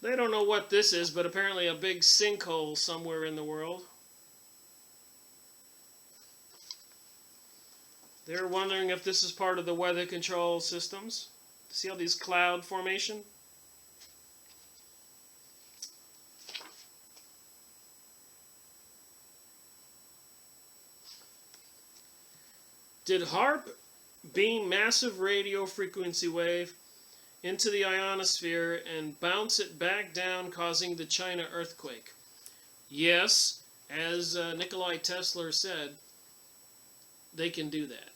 They don't know what this is, but apparently a big sinkhole somewhere in the world. They're wondering if this is part of the weather control systems. See all these cloud formation? Did HARP beam massive radio frequency wave into the ionosphere and bounce it back down, causing the China earthquake? Yes, as Nikolai Tesla said, they can do that.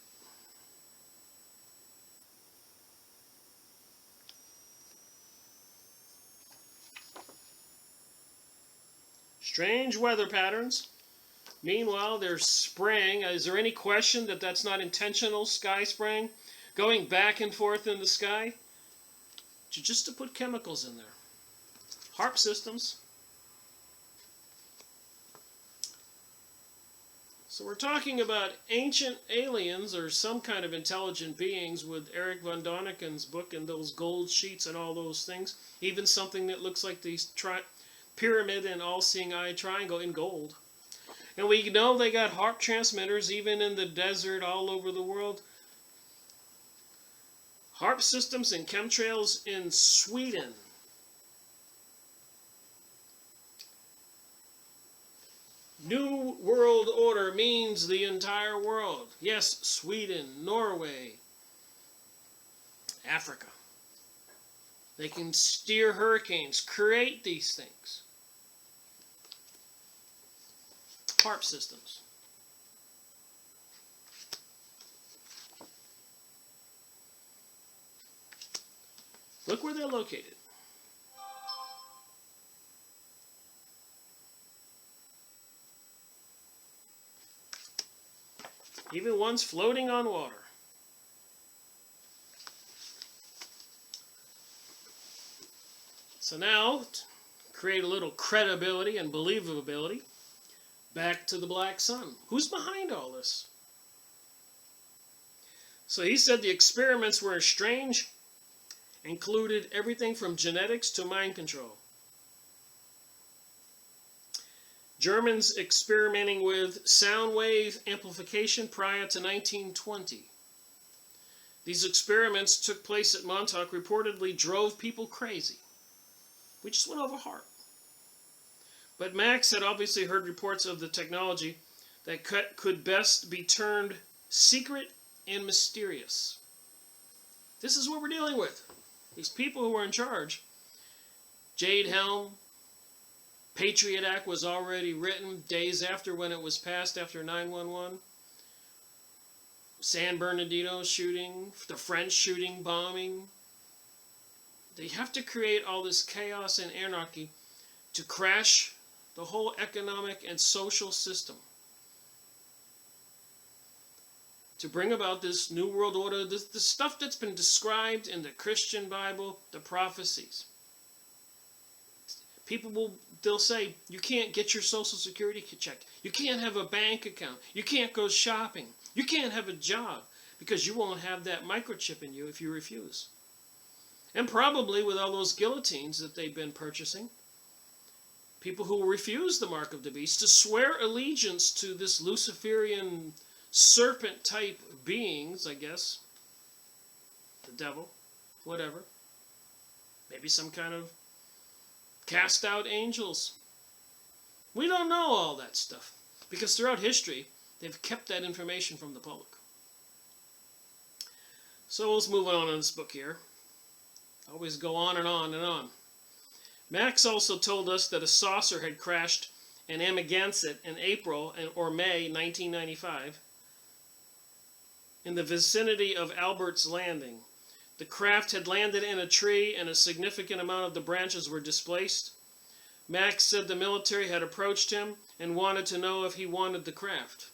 Strange weather patterns. Meanwhile, they're spraying. Is there any question that that's not intentional sky spraying? Going back and forth in the sky? Just to put chemicals in there. HARP systems. So we're talking about ancient aliens or some kind of intelligent beings with Eric von Daniken's book and those gold sheets and all those things. Even something that looks like the pyramid and all-seeing eye triangle in gold. And we know they got HARP transmitters even in the desert all over the world. HARP systems and chemtrails in Sweden. New World Order means the entire world. Yes, Sweden, Norway, Africa. They can steer hurricanes, create these things. HARP systems. Look where they're located. Even one's floating on water. So now, to create a little credibility and believability, back to the Black Sun. Who's behind all this? So he said the experiments were strange, included everything from genetics to mind control. Germans experimenting with sound wave amplification prior to 1920. These experiments took place at Montauk, reportedly drove people crazy. We just went over HARP. But Max had obviously heard reports of the technology that could best be termed secret and mysterious. This is what we're dealing with. These people who are in charge. Jade Helm, Patriot Act was already written days after when it was passed after 9/11. San Bernardino shooting, the French shooting, bombing. They have to create all this chaos and anarchy to crash the whole economic and social system. To bring about this new world order, the stuff that's been described in the Christian Bible, the prophecies. People they'll say, you can't get your Social Security check. You can't have a bank account. You can't go shopping. You can't have a job because you won't have that microchip in you if you refuse. And probably with all those guillotines that they've been purchasing, people who refuse the mark of the beast to swear allegiance to this Luciferian serpent-type beings, I guess, the devil, whatever, maybe some kind of cast out angels. We don't know all that stuff because throughout history they've kept that information from the public. So let's move on in this book here. Always go on and on and on. Max also told us that a saucer had crashed in Amagansett in April or May 1995 in the vicinity of Albert's Landing. The craft had landed in a tree and a significant amount of the branches were displaced. Max said the military had approached him and wanted to know if he wanted the craft.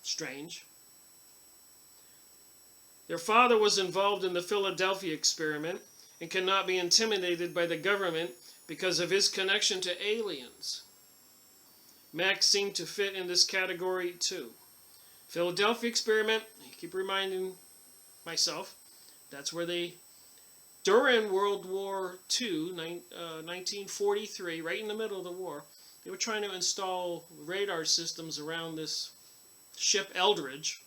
Strange. Their father was involved in the Philadelphia experiment and cannot be intimidated by the government because of his connection to aliens. Max seemed to fit in this category too. Philadelphia experiment, I keep reminding myself, that's where they, during World War II, 1943, right in the middle of the war, they were trying to install radar systems around this ship Eldridge,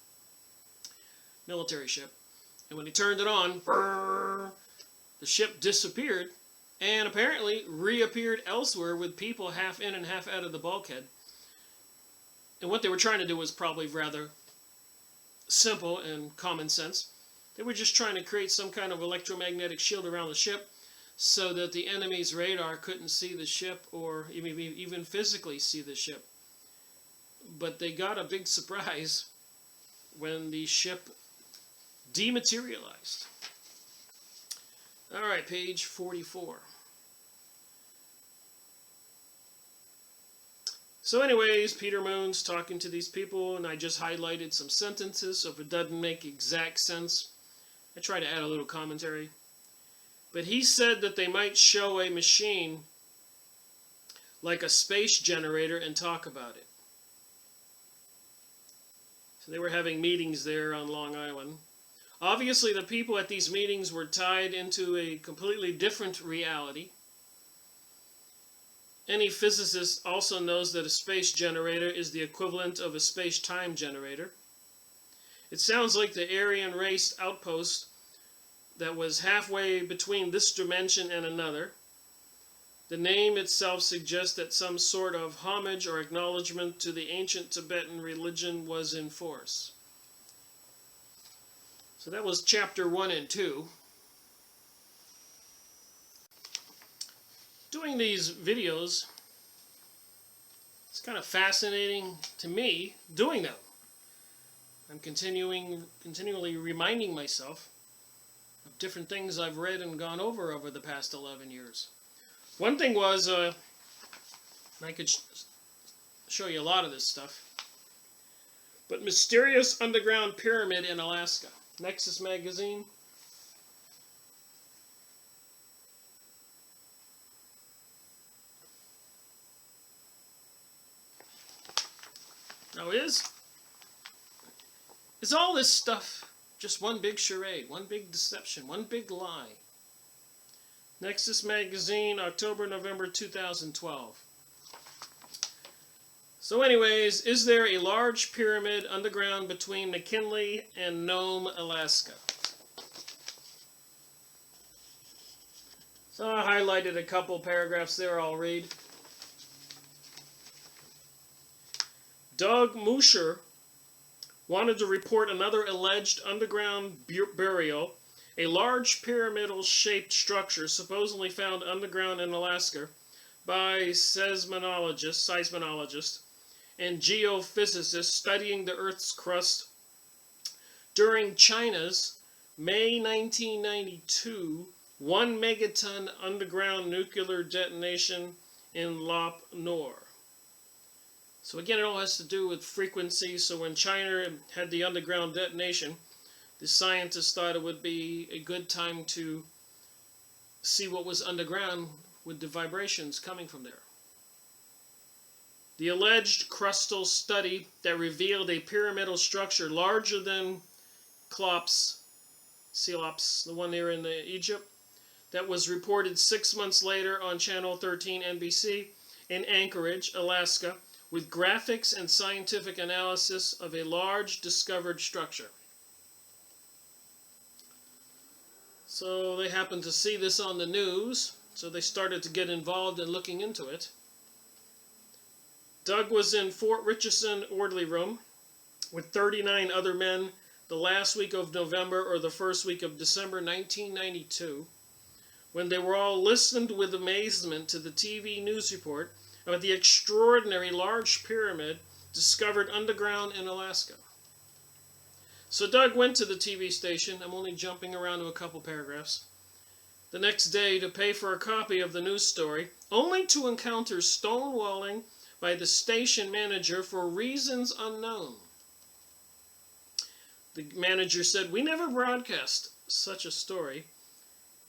military ship. And when they turned it on, the ship disappeared and apparently reappeared elsewhere with people half in and half out of the bulkhead. And what they were trying to do was probably rather simple and common sense. They were just trying to create some kind of electromagnetic shield around the ship so that the enemy's radar couldn't see the ship or even physically see the ship. But they got a big surprise when the ship dematerialized. All right, page 44. So anyways, Peter Moon's talking to these people, and I just highlighted some sentences, so if it doesn't make exact sense, I try to add a little commentary. But he said that they might show a machine like a space generator and talk about it. So they were having meetings there on Long Island. Obviously, the people at these meetings were tied into a completely different reality. Any physicist also knows that a space generator is the equivalent of a space-time generator. It sounds like the Aryan race outpost that was halfway between this dimension and another. The name itself suggests that some sort of homage or acknowledgement to the ancient Tibetan religion was in force. So that was chapter 1 and 2. Doing these videos, it's kind of fascinating to me doing them. I'm continually reminding myself of different things I've read and gone over the past 11 years. One thing was, I could show you a lot of this stuff, but mysterious underground pyramid in Alaska. Nexus magazine. Now is all this stuff just one big charade, one big deception, one big lie? Nexus magazine, October, November 2012. So anyways, is there a large pyramid underground between McKinley and Nome, Alaska? So I highlighted a couple paragraphs there I'll read. Doug Musher wanted to report another alleged underground burial, a large pyramidal-shaped structure supposedly found underground in Alaska by seismologists and geophysicists studying the Earth's crust during China's May 1992 1-megaton underground nuclear detonation in Lop Nor. So again, it all has to do with frequency. So when China had the underground detonation, the scientists thought it would be a good time to see what was underground with the vibrations coming from there. The alleged crustal study that revealed a pyramidal structure larger than Cheops, the one there in Egypt, that was reported 6 months later on Channel 13 NBC in Anchorage, Alaska, with graphics and scientific analysis of a large discovered structure. So they happened to see this on the news, so they started to get involved in looking into it. Doug was in Fort Richardson orderly room with 39 other men the last week of November or the first week of December 1992, when they were all listened with amazement to the TV news report about the extraordinary large pyramid discovered underground in Alaska. So Doug went to the TV station, I'm only jumping around to a couple paragraphs, the next day to pay for a copy of the news story, only to encounter stonewalling by the station manager for reasons unknown. The manager said, "We never broadcast such a story,"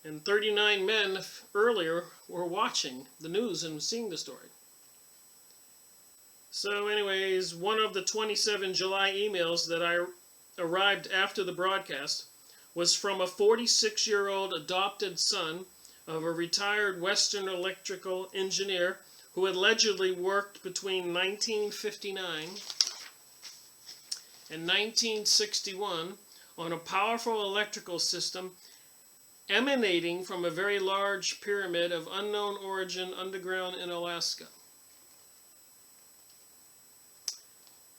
and 39 men earlier were watching the news and seeing the story. So anyways, one of the 27 July emails that I arrived after the broadcast was from a 46-year-old adopted son of a retired Western electrical engineer who allegedly worked between 1959 and 1961 on a powerful electrical system emanating from a very large pyramid of unknown origin underground in Alaska.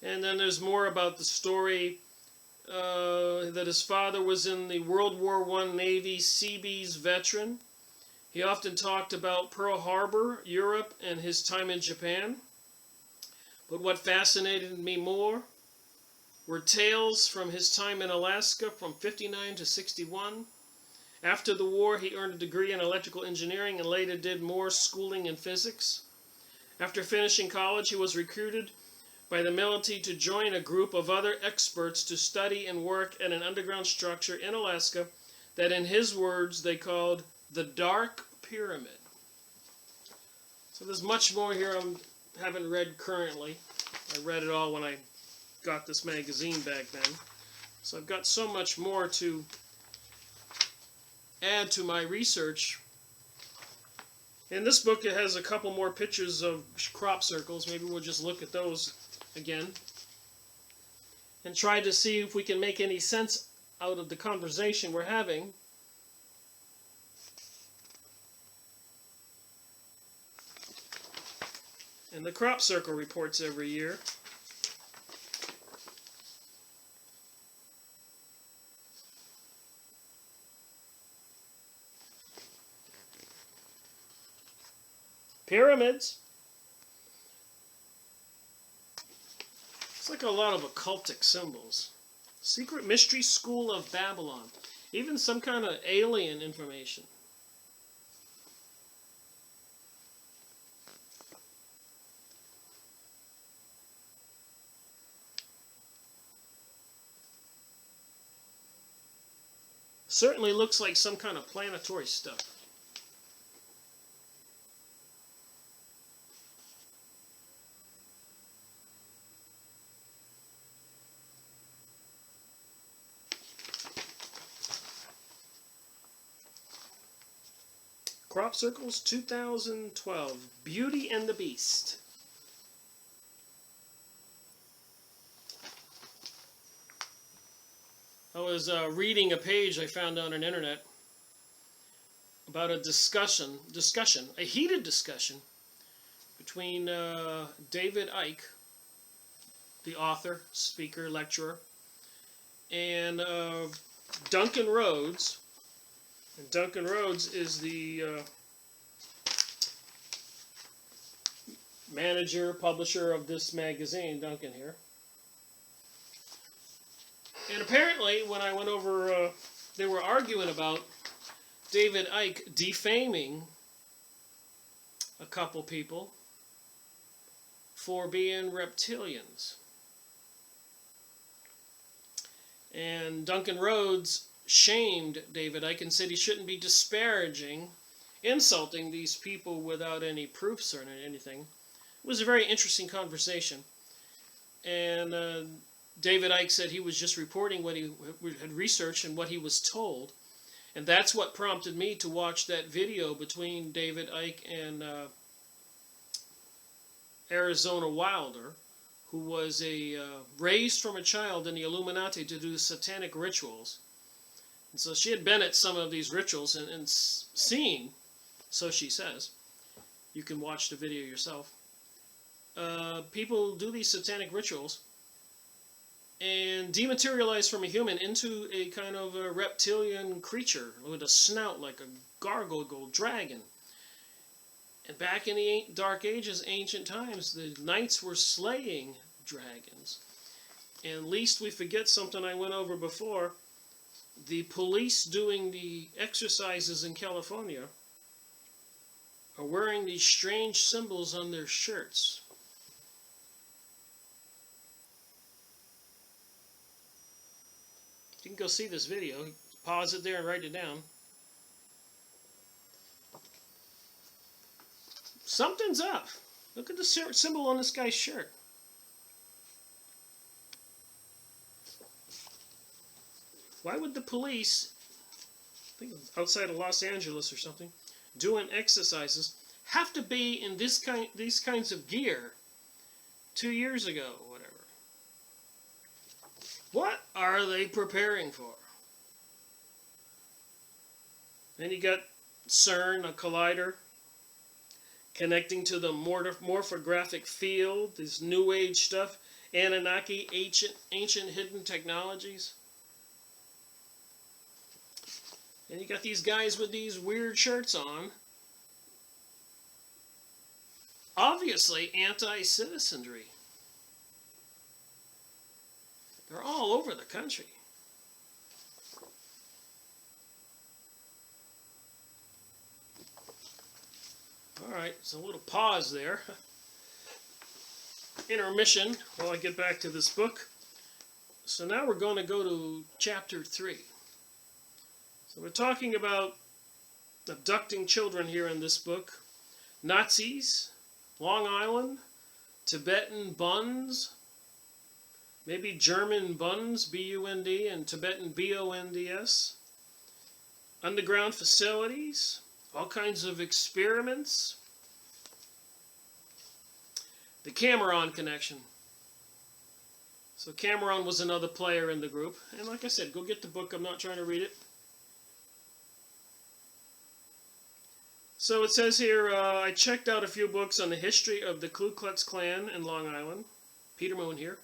And then there's more about the story that his father was in the World War I Navy Seabees veteran. He often talked about Pearl Harbor, Europe, and his time in Japan. But what fascinated me more were tales from his time in Alaska from 59 to 61. After the war, he earned a degree in electrical engineering and later did more schooling in physics. After finishing college, he was recruited by the military to join a group of other experts to study and work at an underground structure in Alaska that, in his words, they called the Dark Pyramid. So there's much more here I haven't read currently. I read it all when I got this magazine back then. So I've got so much more to add to my research. In this book, it has a couple more pictures of crop circles. Maybe we'll just look at those again and try to see if we can make any sense out of the conversation we're having. And the crop circle reports every year. Pyramids. It's like a lot of occultic symbols. Secret mystery school of Babylon. Even some kind of alien information. Certainly looks like some kind of planetary stuff. Crop Circles 2012, Beauty and the Beast. I was reading a page I found on the internet about a a heated discussion between David Icke, the author, speaker, lecturer, and Duncan Rhodes. And Duncan Rhodes is the manager, publisher of this magazine, Duncan here. And apparently, when I went over, they were arguing about David Icke defaming a couple people for being reptilians. And Duncan Rhodes shamed David Icke and said he shouldn't be disparaging, insulting these people without any proofs or anything. It was a very interesting conversation. And David Icke said he was just reporting what he had researched and what he was told. And that's what prompted me to watch that video between David Icke and Arizona Wilder, who was raised from a child in the Illuminati to do satanic rituals. And so she had been at some of these rituals and seen, so she says, you can watch the video yourself, people do these satanic rituals and dematerialize from a human into a kind of a reptilian creature with a snout like a gargoyle dragon. And back in the Dark Ages, ancient times, the knights were slaying dragons. And lest we forget something I went over before, the police doing the exercises in California are wearing these strange symbols on their shirts. You can go see this video. Pause it there and write it down. Something's up. Look at the symbol on this guy's shirt. Why would the police, I think outside of Los Angeles or something, doing exercises, have to be in these kinds of gear 2 years ago or whatever? What are they preparing for? Then you got CERN, a collider, connecting to the morphographic field, this New Age stuff, Anunnaki, ancient hidden technologies. And you got these guys with these weird shirts on. Obviously anti-citizenry. They're all over the country. Alright, so a little pause there. Intermission while I get back to this book. So now we're going to go to chapter 3. So we're talking about abducting children here in this book. Nazis, Long Island, Tibetan Buns, Maybe German Bunds, B-U-N-D, and Tibetan B-O-N-D-S. Underground facilities, all kinds of experiments. The Cameron connection. So Cameron was another player in the group. And like I said, go get the book. I'm not trying to read it. So it says here, I checked out a few books on the history of the Ku Klux Klan in Long Island. Peter Moon here.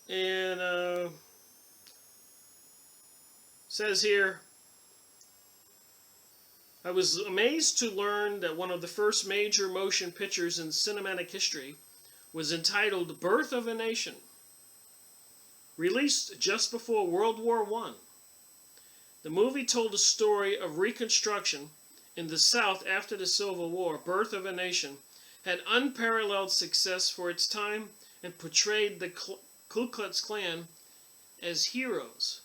And says here, I was amazed to learn that one of the first major motion pictures in cinematic history was entitled Birth of a Nation, released just before World War I. The movie told a story of Reconstruction in the South after the Civil War. Birth of a Nation had unparalleled success for its time and portrayed the Ku Klux Klan as heroes.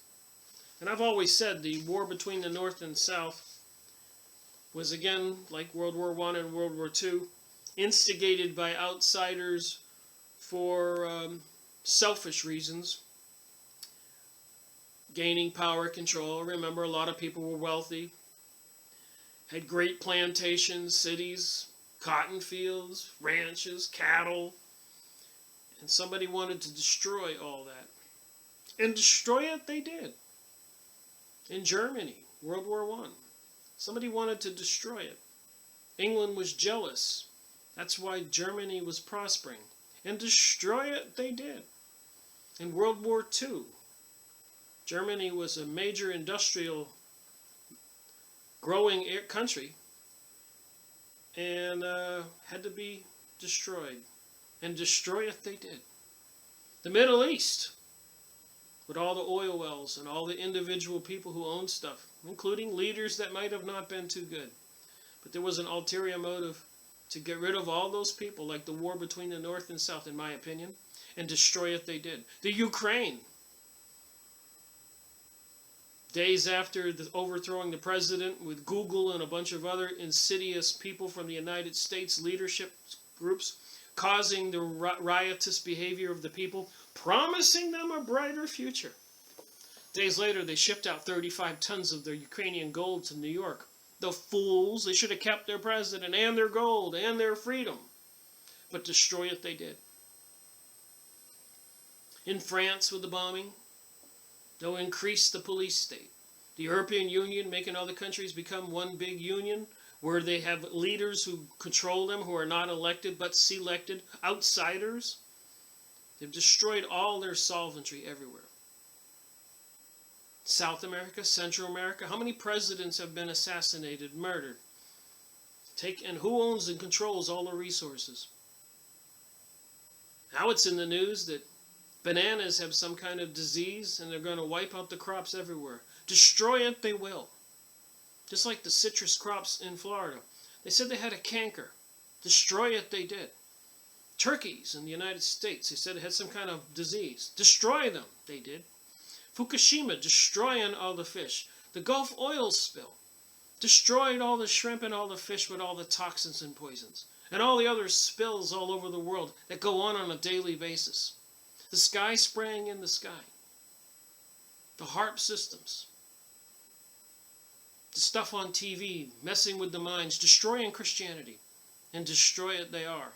And I've always said the war between the North and South was, again, like World War I and World War II, instigated by outsiders for selfish reasons, gaining power, control. Remember, a lot of people were wealthy, had great plantations, cities, cotton fields, ranches, cattle, and somebody wanted to destroy all that. And destroy it they did. In Germany, World War I. Somebody wanted to destroy it. England was jealous. That's why Germany was prospering. And destroy it they did. In World War II, Germany was a major industrial growing country and had to be destroyed. And destroy it they did. The Middle East, with all the oil wells and all the individual people who owned stuff, including leaders that might have not been too good. But there was an ulterior motive to get rid of all those people, like the war between the North and South, in my opinion, and destroy it they did. The Ukraine, days after overthrowing the president with Google and a bunch of other insidious people from the United States leadership groups, causing the riotous behavior of the people, promising them a brighter future. Days later, they shipped out 35 tons of their Ukrainian gold to New York. The fools, they should have kept their president and their gold and their freedom. But destroy it they did. In France with the bombing, they'll increase the police state. The European Union making other countries become one big union where they have leaders who control them who are not elected but selected, outsiders. They've destroyed all their sovereignty everywhere. South America, Central America, how many presidents have been assassinated, murdered? And who owns and controls all the resources? Now it's in the news that bananas have some kind of disease and they're going to wipe out the crops everywhere. Destroy it they will. Just like the citrus crops in Florida. They said they had a canker. Destroy it they did. Turkeys in the United States, they said it had some kind of disease. Destroy them they did. Fukushima, destroying all the fish. The Gulf oil spill, destroyed all the shrimp and all the fish with all the toxins and poisons. And all the other spills all over the world that go on a daily basis. The sky spraying in the sky. The HARP systems. The stuff on TV, messing with the minds, destroying Christianity. And destroy it they are.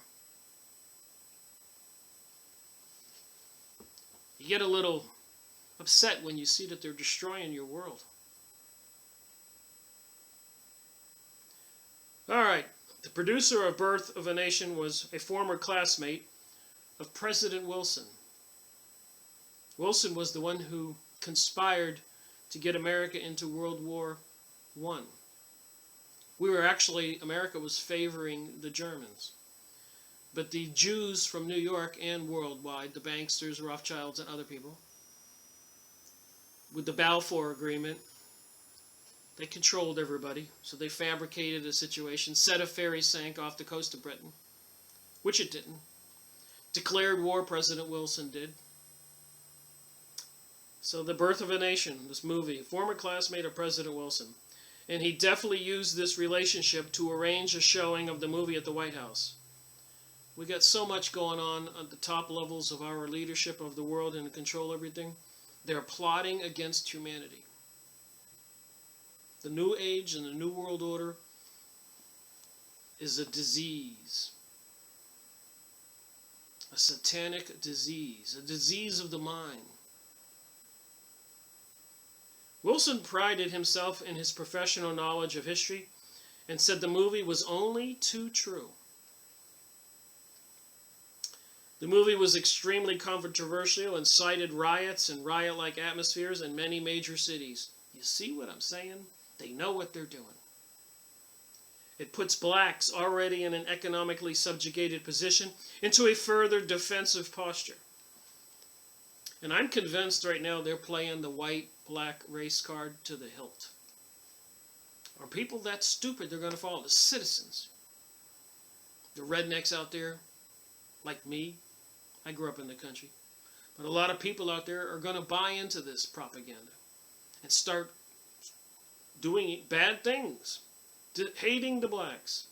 You get a little upset when you see that they're destroying your world. All right. The producer of Birth of a Nation was a former classmate of President Wilson. Wilson was the one who conspired to get America into World War I. America was favoring the Germans. But the Jews from New York and worldwide, the banksters, Rothschilds, and other people, with the Balfour Agreement, they controlled everybody. So they fabricated a situation, set a ferry sank off the coast of Britain, which it didn't. Declared war, President Wilson did. So The Birth of a Nation, this movie, former classmate of President Wilson. And he definitely used this relationship to arrange a showing of the movie at the White House. We got so much going on at the top levels of our leadership of the world and control everything. They're plotting against humanity. The New Age and the New World Order is a disease. A satanic disease. A disease of the mind. Wilson prided himself in his professional knowledge of history and said the movie was only too true. The movie was extremely controversial and cited riots and riot-like atmospheres in many major cities. You see what I'm saying? They know what they're doing. It puts blacks already in an economically subjugated position into a further defensive posture. And I'm convinced right now they're playing the white-black race card to the hilt. Are people that stupid they're going to follow? The citizens. The rednecks out there, like me. I grew up in the country. But a lot of people out there are going to buy into this propaganda and start doing bad things, hating the blacks.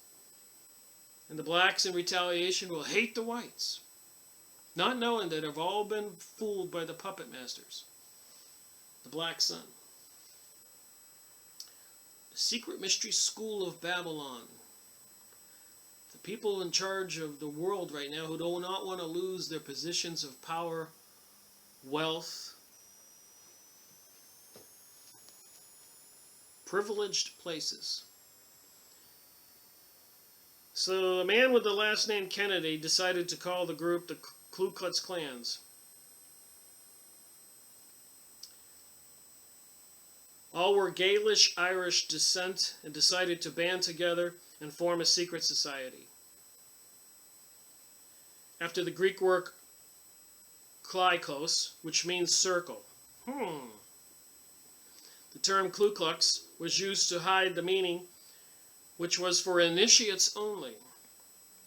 And the blacks in retaliation will hate the whites, not knowing that they've all been fooled by the puppet masters, the Black Sun. The secret mystery school of Babylon. The people in charge of the world right now who do not want to lose their positions of power, wealth, privileged places. So a man with the last name Kennedy decided to call the group the Ku Klux Klans. All were Gaelish Irish descent and decided to band together and form a secret society. After the Greek word kleikos, which means circle. The term Ku Klux was used to hide the meaning, which was for initiates only.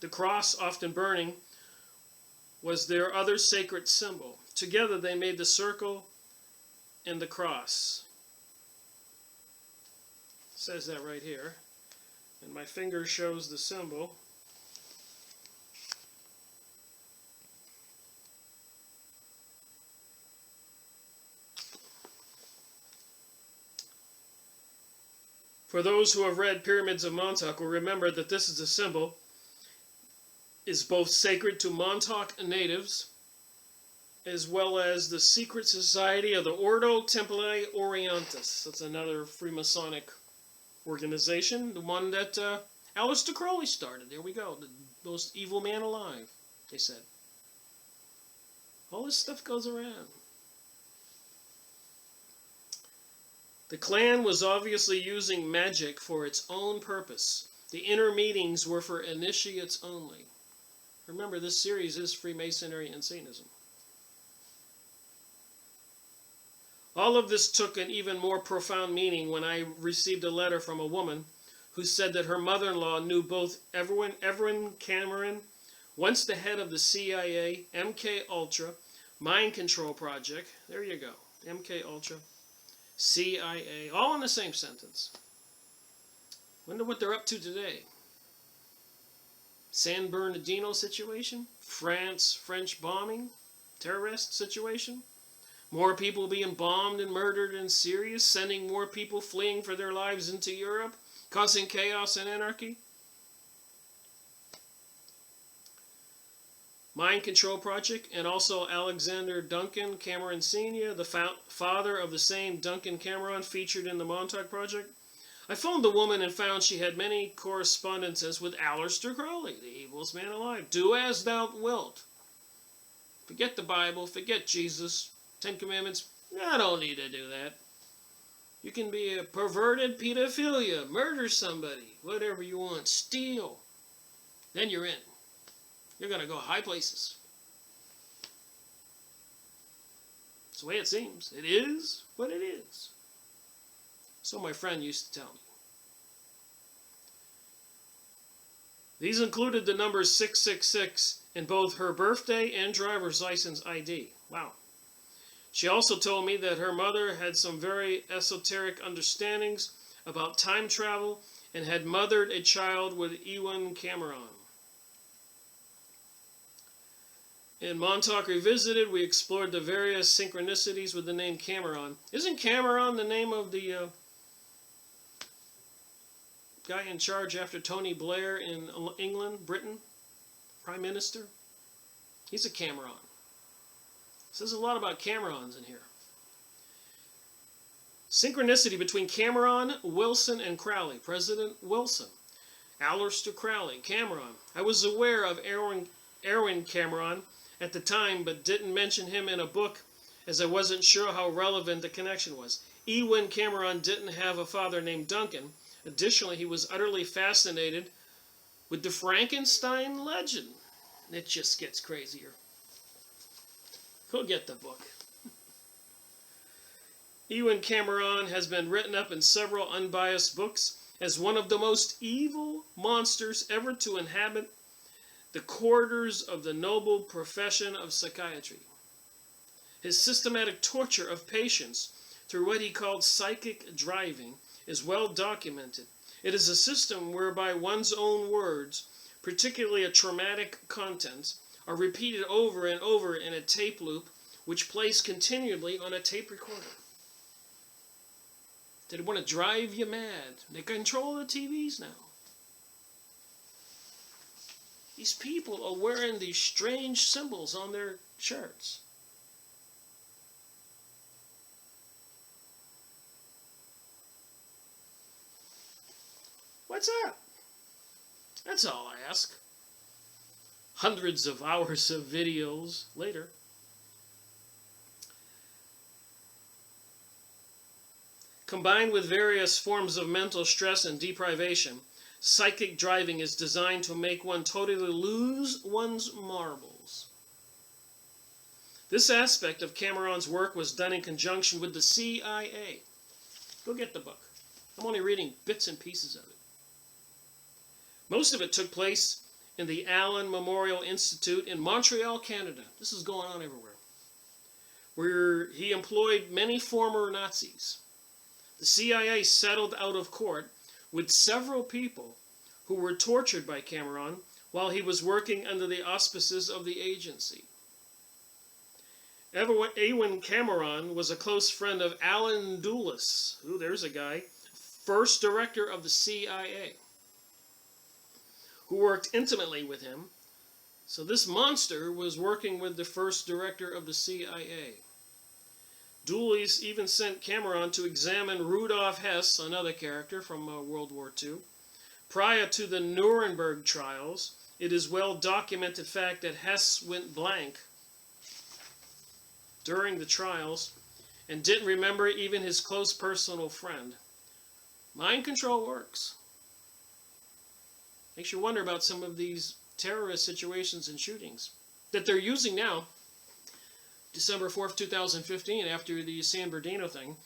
The cross, often burning, was their other sacred symbol. Together they made the circle and the cross. It says that right here. And my finger shows the symbol. For those who have read Pyramids of Montauk will remember that this is a symbol is both sacred to Montauk natives as well as the secret society of the Ordo Templi Orientis. That's another Freemasonic organization, the one that Aleister Crowley started. There we go, the most evil man alive, they said. All this stuff goes around. The Klan was obviously using magic for its own purpose. The inner meetings were for initiates only. Remember, this series is Freemasonry and Satanism. All of this took an even more profound meaning when I received a letter from a woman who said that her mother-in-law knew both Evelyn Cameron, once the head of the CIA, MK Ultra, Mind Control Project, there you go, MK Ultra, CIA, all in the same sentence. Wonder what they're up to today. San Bernardino situation? French bombing? Terrorist situation? More people being bombed and murdered in Syria, sending more people fleeing for their lives into Europe, causing chaos and anarchy? Mind Control Project, and also Alexander Duncan Cameron Sr., the father of the same Duncan Cameron featured in the Montauk Project. I phoned the woman and found she had many correspondences with Aleister Crowley, the evilest man alive. Do as thou wilt. Forget the Bible, forget Jesus, Ten Commandments. I don't need to do that. You can be a perverted pedophilia, murder somebody, whatever you want, steal. Then you're in. You're going to go high places. It's the way it seems. It is what it is. So my friend used to tell me. These included the number 666 in both her birthday and driver's license ID. Wow. She also told me that her mother had some very esoteric understandings about time travel and had mothered a child with Ewan Cameron. In Montauk Revisited, we explored the various synchronicities with the name Cameron. Isn't Cameron the name of the guy in charge after Tony Blair in England, Britain? Prime Minister? He's a Cameron. Says a lot about Camerons in here. Synchronicity between Cameron, Wilson, and Crowley. President Wilson. Aleister Crowley. Cameron. I was aware of Erwin Cameron at the time, but didn't mention him in a book as I wasn't sure how relevant the connection was. Ewen Cameron didn't have a father named Duncan. Additionally, he was utterly fascinated with the Frankenstein legend. It just gets crazier. Go get the book. Ewen Cameron has been written up in several unbiased books as one of the most evil monsters ever to inhabit the quarters of the noble profession of psychiatry. His systematic torture of patients through what he called psychic driving is well documented. It is a system whereby one's own words, particularly a traumatic content, are repeated over and over in a tape loop which plays continually on a tape recorder. They want to drive you mad. They control the TVs now. These people are wearing these strange symbols on their shirts. What's up? That's all I ask. Hundreds of hours of videos later. Combined with various forms of mental stress and deprivation, psychic driving is designed to make one totally lose one's marbles. This aspect of Cameron's work was done in conjunction with the CIA. Go get the book. I'm only reading bits and pieces of it. Most of it took place in the Allen Memorial Institute in Montreal, Canada. This is going on everywhere. Where he employed many former Nazis. The CIA settled out of court with several people who were tortured by Cameron while he was working under the auspices of the agency. Ewen Cameron was a close friend of Allen Dulles. Ooh, there's a guy. First director of the CIA. Who worked intimately with him. So this monster was working with the first director of the CIA. Dulles even sent Cameron to examine Rudolf Hess, another character from World War II. Prior to the Nuremberg trials, it is well documented fact that Hess went blank during the trials and didn't remember even his close personal friend. Mind control works. Makes you wonder about some of these terrorist situations and shootings that they're using now. December 4th, 2015, after the San Bernardino thing,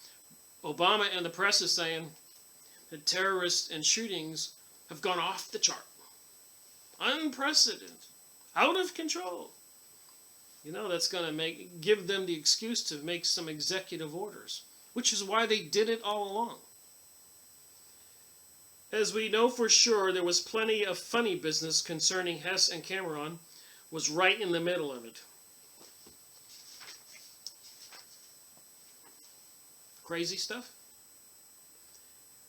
Obama and the press is saying that terrorists and shootings have gone off the chart. Unprecedented. Out of control. You know, that's going to give them the excuse to make some executive orders, which is why they did it all along. As we know for sure, there was plenty of funny business concerning Hess, and Cameron was right in the middle of it. Crazy stuff.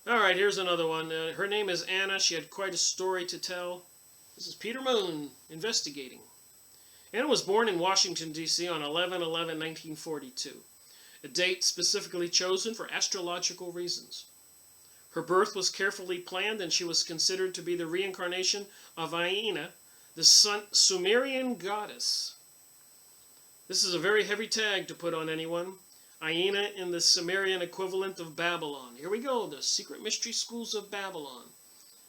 All right, here's another one. Her name is Anna. She had quite a story to tell. This is Peter Moon investigating. Anna was born in Washington, D.C. on 11/11/1942, a date specifically chosen for astrological reasons. Her birth was carefully planned, and she was considered to be the reincarnation of Aina, the Sumerian goddess. This is a very heavy tag to put on anyone. Aina in the Sumerian equivalent of Babylon. Here we go, the secret mystery schools of Babylon.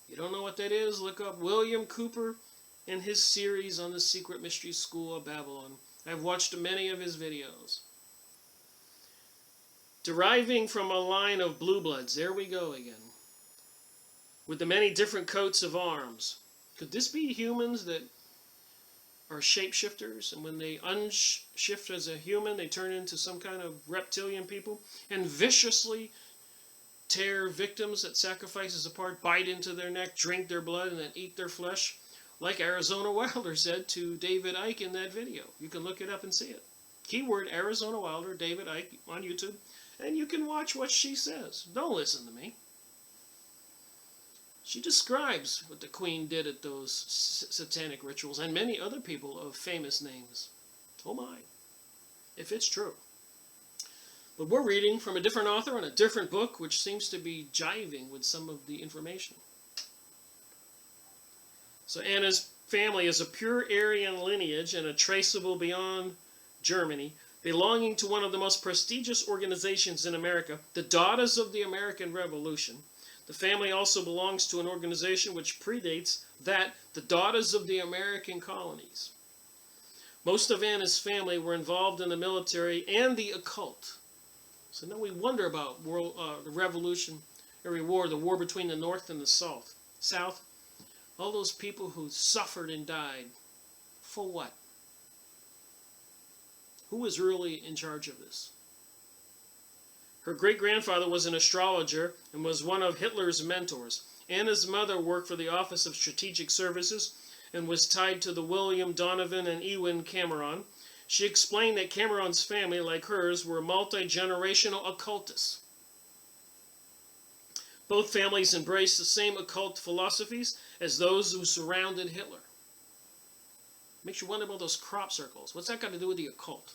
You don't know what that is? Look up William Cooper and his series on the secret mystery school of Babylon. I've watched many of his videos. Deriving from a line of blue bloods. There we go again. With the many different coats of arms. Could this be humans that are shapeshifters, and when they unshift as a human, they turn into some kind of reptilian people and viciously tear victims at sacrifices apart, bite into their neck, drink their blood, and then eat their flesh, like Arizona Wilder said to David Icke in that video. You can look it up and see it. Keyword Arizona Wilder, David Icke on YouTube, and you can watch what she says. Don't listen to me. She describes what the Queen did at those satanic rituals, and many other people of famous names. Oh my, if it's true. But we're reading from a different author on a different book, which seems to be jiving with some of the information. So Anna's family is a pure Aryan lineage and a traceable beyond Germany, belonging to one of the most prestigious organizations in America, the Daughters of the American Revolution. The family also belongs to an organization which predates that, the Daughters of the American Colonies. Most of Anna's family were involved in the military and the occult. So now we wonder about the Revolutionary War, the war between the North and the South. All those people who suffered and died. For what? Who was really in charge of this? Her great-grandfather was an astrologer and was one of Hitler's mentors. Anna's mother worked for the Office of Strategic Services and was tied to the William Donovan and Ewen Cameron. She explained that Cameron's family, like hers, were multi-generational occultists. Both families embraced the same occult philosophies as those who surrounded Hitler. Makes you wonder about those crop circles. What's that got to do with the occult?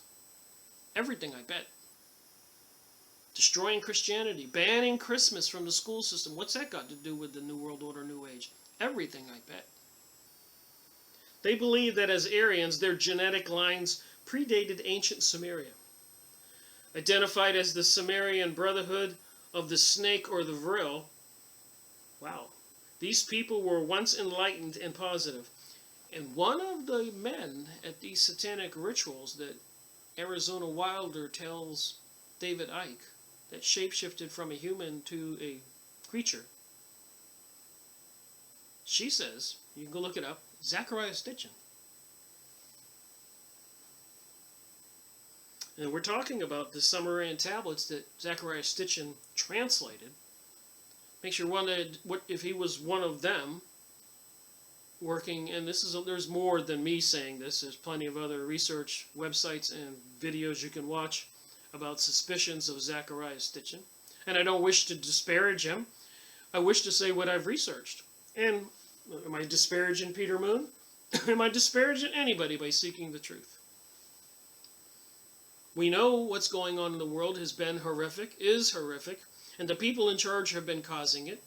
Everything, I bet. Destroying Christianity, banning Christmas from the school system. What's that got to do with the New World Order, New Age? Everything, I bet. They believed that as Aryans, their genetic lines predated ancient Sumeria. Identified as the Sumerian Brotherhood of the Snake or the Vril. Wow. These people were once enlightened and positive. And one of the men at these satanic rituals that Arizona Wilder tells David Icke that shapeshifted from a human to a creature, she says, you can go look it up, Zecharia Sitchin. And we're talking about the Sumerian tablets that Zecharia Sitchin translated. Makes you wonder what if he was one of them working, and there's more than me saying this. There's plenty of other research websites and videos you can watch about suspicions of Zecharia Sitchin. And I don't wish to disparage him. I wish to say what I've researched. And am I disparaging Peter Moon? Am I disparaging anybody by seeking the truth? We know what's going on in the world has been horrific, is horrific, and the people in charge have been causing it.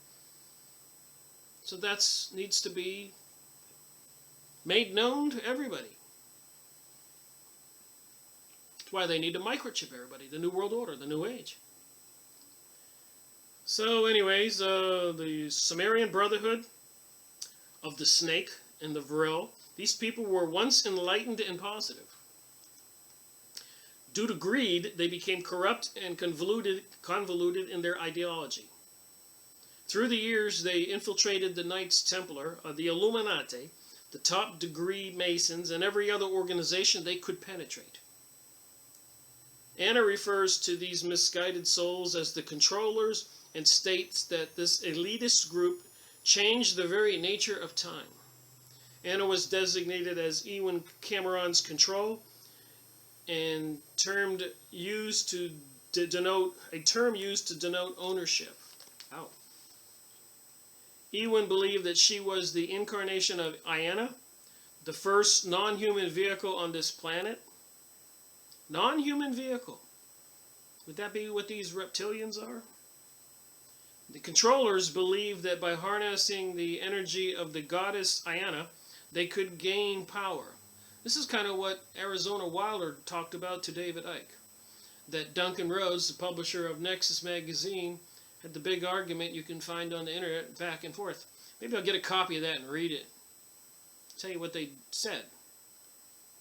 So that needs to be made known to everybody. That's why they need to microchip everybody, the New World Order, the New Age. So anyways, the Sumerian Brotherhood of the Snake and the Vril, these people were once enlightened and positive. Due to greed, they became corrupt and convoluted in their ideology. Through the years, they infiltrated the Knights Templar, the Illuminati, the top degree Masons, and every other organization they could penetrate. Anna refers to these misguided souls as the controllers and states that this elitist group changed the very nature of time. Anna was designated as Ewen Cameron's control, and a term used to denote ownership. Wow. Ewen believed that she was the incarnation of Iana, the first non-human vehicle on this planet. Non-human vehicle. Would that be what these reptilians are? The controllers believed that by harnessing the energy of the goddess Iana, they could gain power. This is kind of what Arizona Wilder talked about to David Icke. That Duncan Rhodes, the publisher of Nexus magazine, had the big argument you can find on the internet back and forth. Maybe I'll get a copy of that and read it. Tell you what they said.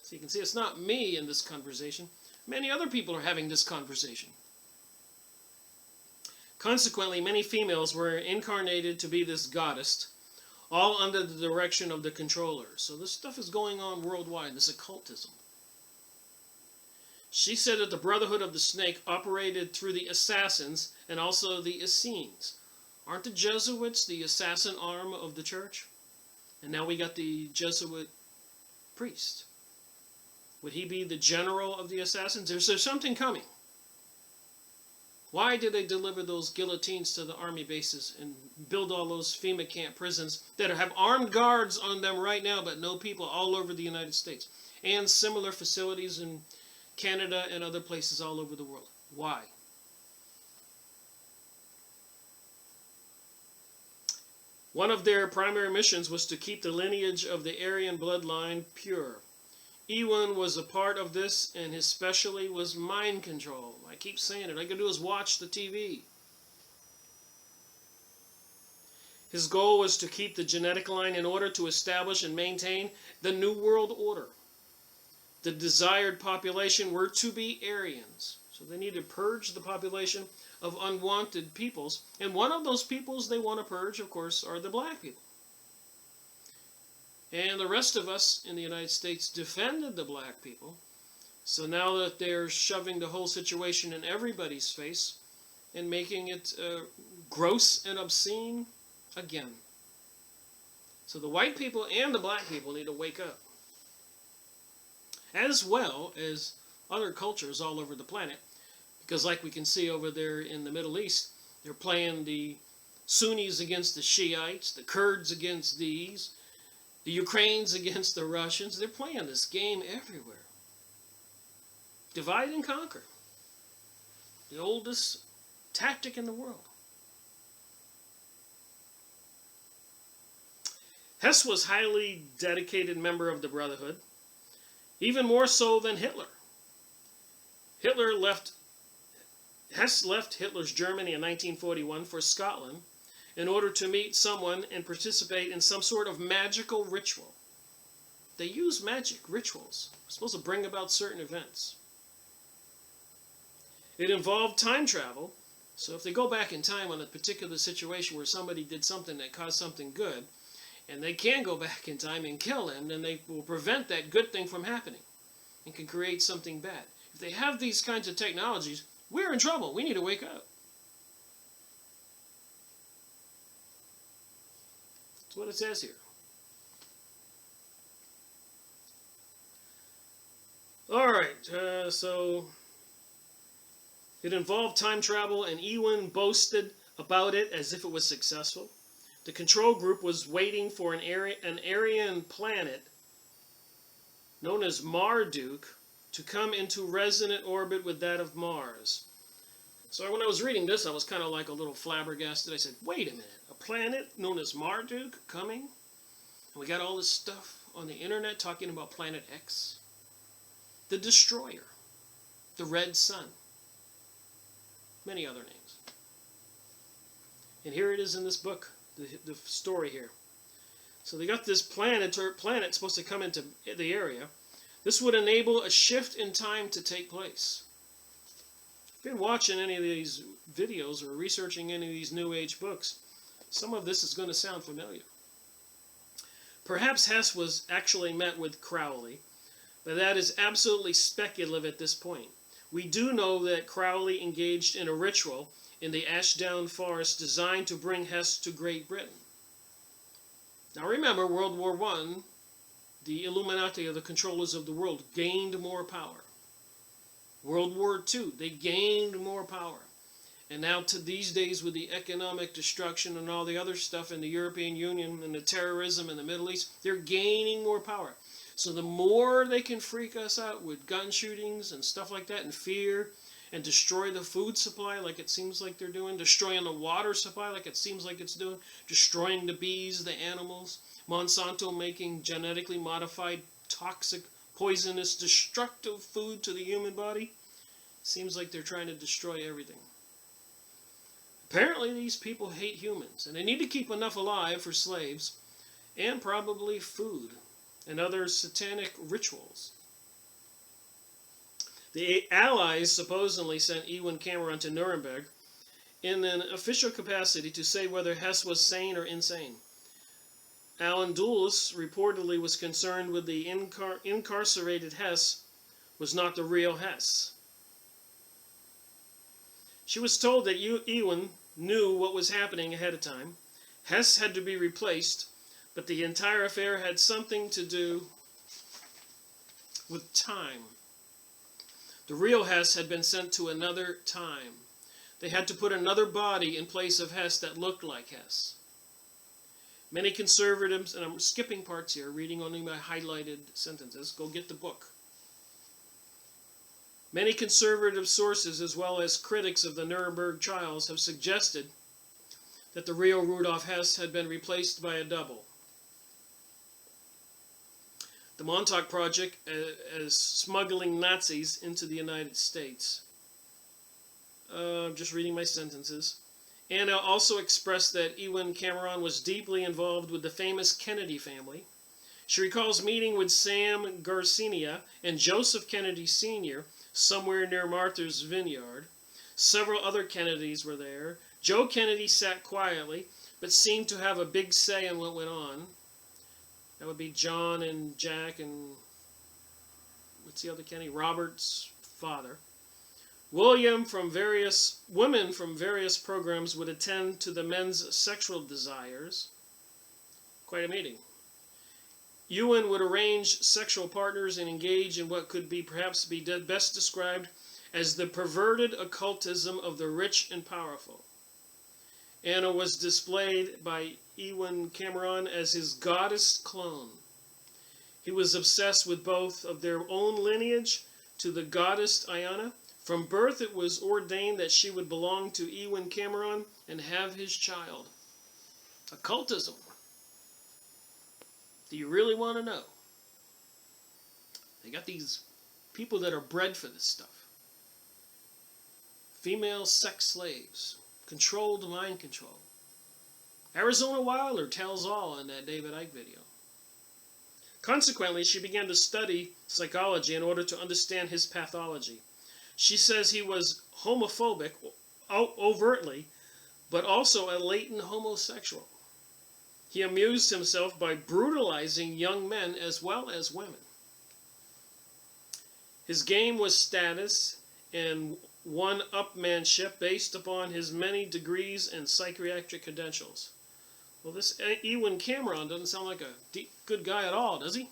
So you can see it's not me in this conversation. Many other people are having this conversation. Consequently, many females were incarnated to be this goddess, all under the direction of the controllers. So this stuff is going on worldwide, this occultism. She said that the Brotherhood of the Snake operated through the assassins and also the Essenes. Aren't the Jesuits the assassin arm of the church? And now we got the Jesuit priest. Would he be the general of the assassins? Is there something coming? Why did they deliver those guillotines to the army bases and build all those FEMA camp prisons that have armed guards on them right now, but no people all over the United States? And similar facilities in Canada and other places all over the world. Why? One of their primary missions was to keep the lineage of the Aryan bloodline pure. Ewan was a part of this, and his specialty was mind control. I keep saying it. All I can do is watch the TV. His goal was to keep the genetic line in order to establish and maintain the New World Order. The desired population were to be Aryans. So they need to purge the population of unwanted peoples. And one of those peoples they want to purge, of course, are the black people. And the rest of us in the United States defended the black people. So now that they're shoving the whole situation in everybody's face and making it gross and obscene again. So the white people and the black people need to wake up. As well as other cultures all over the planet. Because like we can see over there in the Middle East, they're playing the Sunnis against the Shiites, the Kurds against these, the Ukrainians against the Russians. They're playing this game everywhere. Divide and conquer. The oldest tactic in the world. Hess was a highly dedicated member of the Brotherhood, even more so than Hitler. Hess left Hitler's Germany in 1941 for Scotland in order to meet someone and participate in some sort of magical ritual. They use magic rituals. They're supposed to bring about certain events. It involved time travel. So if they go back in time on a particular situation where somebody did something that caused something good, and they can go back in time and kill them, then they will prevent that good thing from happening and can create something bad. If they have these kinds of technologies, we're in trouble. We need to wake up. That's what it says here. All right, so it involved time travel, and Ewan boasted about it as if it was successful. The control group was waiting for an Aryan planet known as Marduk to come into resonant orbit with that of Mars. So when I was reading this, I was kind of like a little flabbergasted. I said, wait a minute, a planet known as Marduk coming? And we got all this stuff on the internet talking about Planet X? The Destroyer, the Red Sun, many other names. And here it is in this book, the story here. So they got this planet supposed to come into the area. This would enable a shift in time to take place. If you've been watching any of these videos or researching any of these New Age books, some of this is going to sound familiar. Perhaps Hess was actually met with Crowley, but that is absolutely speculative at this point. We do know that Crowley engaged in a ritual in the Ashdown Forest designed to bring Hess to Great Britain. Now remember, World War I, the Illuminati, or the controllers of the world, gained more power. World War II, they gained more power. And now to these days, with the economic destruction and all the other stuff in the European Union and the terrorism in the Middle East, they're gaining more power. So the more they can freak us out with gun shootings and stuff like that and fear and destroy the food supply like it seems like they're doing, destroying the water supply like it seems like it's doing, destroying the bees, the animals, Monsanto making genetically modified, toxic, poisonous, destructive food to the human body. Seems like they're trying to destroy everything. Apparently these people hate humans, and they need to keep enough alive for slaves and probably food and other satanic rituals. The Allies supposedly sent Ewan Cameron to Nuremberg in an official capacity to say whether Hess was sane or insane. Alan Dulles reportedly was concerned with the incarcerated Hess was not the real Hess. She was told that Ewan knew what was happening ahead of time. Hess had to be replaced, But the entire affair had something to do with time. The real Hess had been sent to another time. They had to put another body in place of Hess that looked like Hess. Many conservatives, and I'm skipping parts here, reading only my highlighted sentences, go get the book. Many conservative sources, as well as critics of the Nuremberg trials, have suggested that the real Rudolf Hess had been replaced by a double. The Montauk Project as smuggling Nazis into the United States. I'm just reading my sentences. Anna also expressed that Ewen Cameron was deeply involved with the famous Kennedy family. She recalls meeting with Sam Garcinia and Joseph Kennedy Sr. somewhere near Martha's Vineyard. Several other Kennedys were there. Joe Kennedy sat quietly, but seemed to have a big say in what went on. That would be John and Jack and, what's the other Kennedy? Robert's father. Women from various programs would attend to the men's sexual desires. Quite a meeting. Ewen would arrange sexual partners and engage in what could be perhaps be best described as the perverted occultism of the rich and powerful. Anna was displayed by Ewen Cameron as his goddess clone. He was obsessed with both of their own lineage to the goddess Iona. From birth it was ordained that she would belong to Ewen Cameron and have his child. Occultism. Do you really want to know? They got these people that are bred for this stuff. Female sex slaves. Controlled mind control. Arizona Wilder tells all in that David Icke video. Consequently, she began to study psychology in order to understand his pathology. She says he was homophobic, overtly, but also a latent homosexual. He amused himself by brutalizing young men as well as women. His game was status and one-upmanship based upon his many degrees and psychiatric credentials. Well, this Ewen Cameron doesn't sound like a good guy at all, does he?